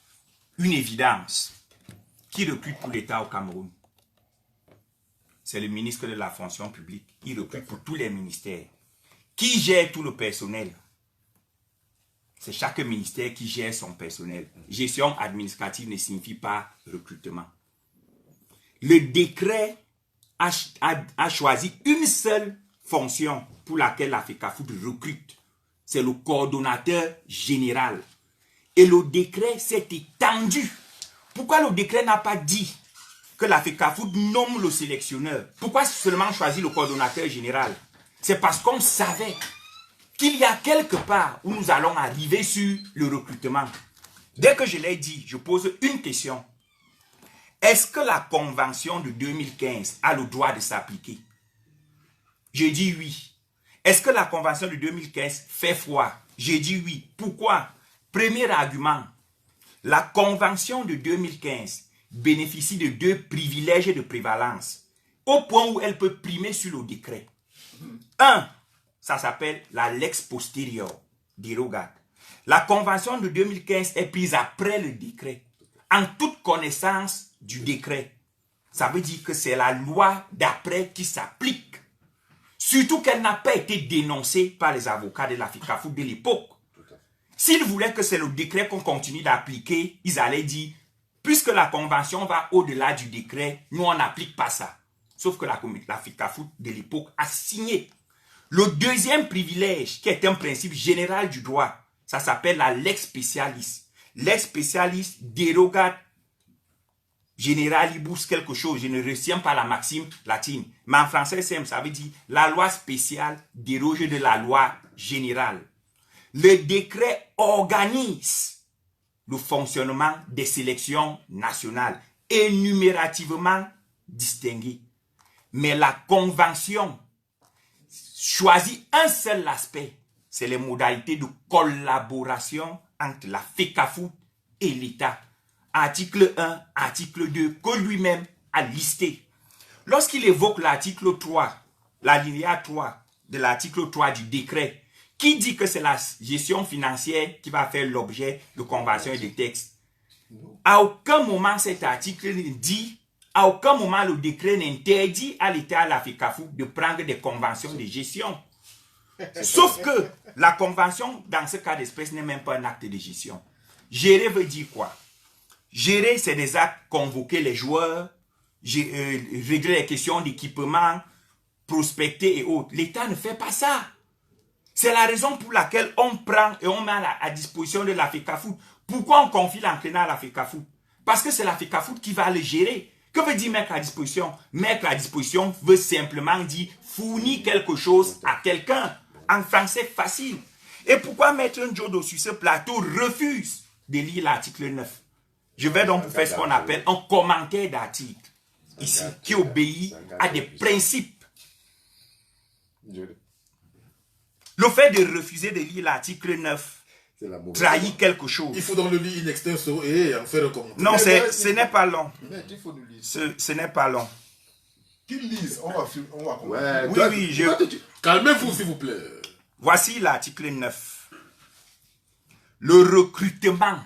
une évidence. Qui recrute pour l'État au Cameroun? C'est le ministre de la fonction publique. Il recrute pour tous les ministères. Qui gère tout le personnel? C'est chaque ministère qui gère son personnel. Gestion administrative ne signifie pas recrutement. Le décret a choisi une seule fonction pour laquelle la FECAFOOT recrute. C'est le coordonnateur général. Et le décret s'est étendu. Pourquoi le décret n'a pas dit que la FECAFOOT nomme le sélectionneur? Pourquoi seulement choisir le coordonnateur général? C'est parce qu'on savait qu'il y a quelque part où nous allons arriver sur le recrutement. Dès que je l'ai dit, je pose une question. Est-ce que la convention de 2015 a le droit de s'appliquer? Je dis oui. Est-ce que la convention de 2015 fait foi? Je dis oui. Pourquoi? Premier argument. La convention de 2015 bénéficie de 2 privilèges de prévalence, au point où elle peut primer sur le décret. Un, ça s'appelle la lex posterior dérogate. La convention de 2015 est prise après le décret, en toute connaissance du décret. Ça veut dire que c'est la loi d'après qui s'applique. Surtout qu'elle n'a pas été dénoncée par les avocats de la FECAFOOT de l'époque. S'ils voulaient que c'est le décret qu'on continue d'appliquer, ils allaient dire, puisque la convention va au-delà du décret, nous on n'applique pas ça. Sauf que la FECAFOOT de l'époque a signé. Le deuxième privilège, qui est un principe général du droit, ça s'appelle la lex specialis. Lex specialis dérogate generalibus quelque chose. Je ne retiens pas la maxime latine. Mais en français, ça veut dire la loi spéciale déroge de la loi générale. Le décret organise le fonctionnement des sélections nationales, énumérativement distinguées. Mais la convention choisit un seul aspect, c'est les modalités de collaboration entre la FECAFOOT et l'État. Article 1, article 2, que lui-même a listé. Lorsqu'il évoque l'article 3, l'alinéa 3 de l'article 3 du décret, qui dit que c'est la gestion financière qui va faire l'objet de conventions et de textes. À aucun moment cet article dit, à aucun moment le décret n'interdit à l'État, à la FECAFOOT, de prendre des conventions de gestion. Sauf que la convention, dans ce cas d'espèce, n'est même pas un acte de gestion. Gérer veut dire quoi? Gérer, c'est des actes, convoquer les joueurs, régler les questions d'équipement, prospecter et autres. L'État ne fait pas ça. C'est la raison pour laquelle on prend et on met à disposition de la FECAFOOT. Pourquoi on confie l'entraîneur à la FECAFOOT? Parce que c'est la FECAFOOT qui va le gérer. Que veut dire mettre à disposition? Mettre à disposition veut simplement dire fournir quelque chose à quelqu'un. En français facile. Et pourquoi Maître Njodo sur ce plateau refuse de lire l'article 9? Je vais donc vous faire ce qu'on appelle un commentaire d'article. Ici, qui obéit à des principes. Le fait de refuser de lire l'article 9 trahit quelque chose. Il faut donc le lire in extenso et en faire un commentaire. Non, ce n'est pas long. Ce n'est pas long. Qu'ils lisent, on va Oui, Calmez-vous, s'il vous plaît. Voici l'article 9. Le recrutement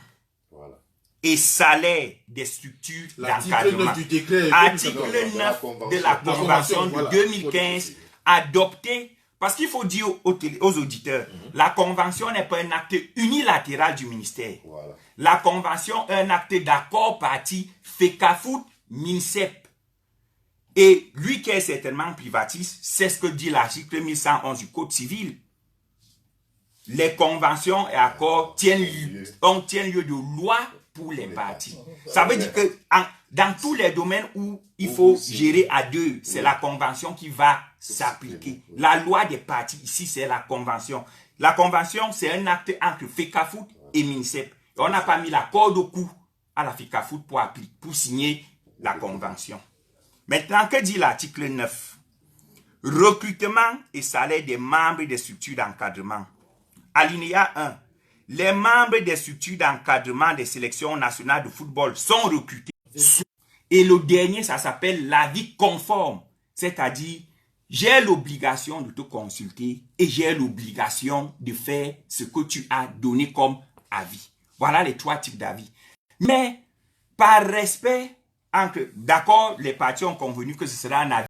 et salaire des structures d'encadrement. Article 9 de la Convention de 2015 adoptée. Parce qu'il faut dire aux auditeurs, la convention n'est pas un acte unilatéral du ministère. La convention est un acte d'accord parti FECAFOOT, MINSEP. Et lui qui est certainement privatiste, c'est ce que dit l'article 1111 du Code civil. Les conventions et accords tiennent lieu de loi pour les parties. Ça veut dire que dans tous les domaines où il faut gérer à deux, c'est la convention qui va s'appliquer. La loi des parties, ici, c'est la convention. La convention, c'est un acte entre FECAFOOT et MINSEP. Et on n'a pas mis la corde au cou à la FECAFOOT pour signer la convention. Maintenant, que dit l'article 9? Recrutement et salaire des membres des structures d'encadrement. Alinéa 1. Les membres des structures d'encadrement des sélections nationales de football sont recrutés. Et le dernier, ça s'appelle l'avis conforme. C'est-à-dire, j'ai l'obligation de te consulter et j'ai l'obligation de faire ce que tu as donné comme avis. Voilà les 3 types d'avis. Mais, par respect, d'accord, les parties ont convenu que ce sera un avis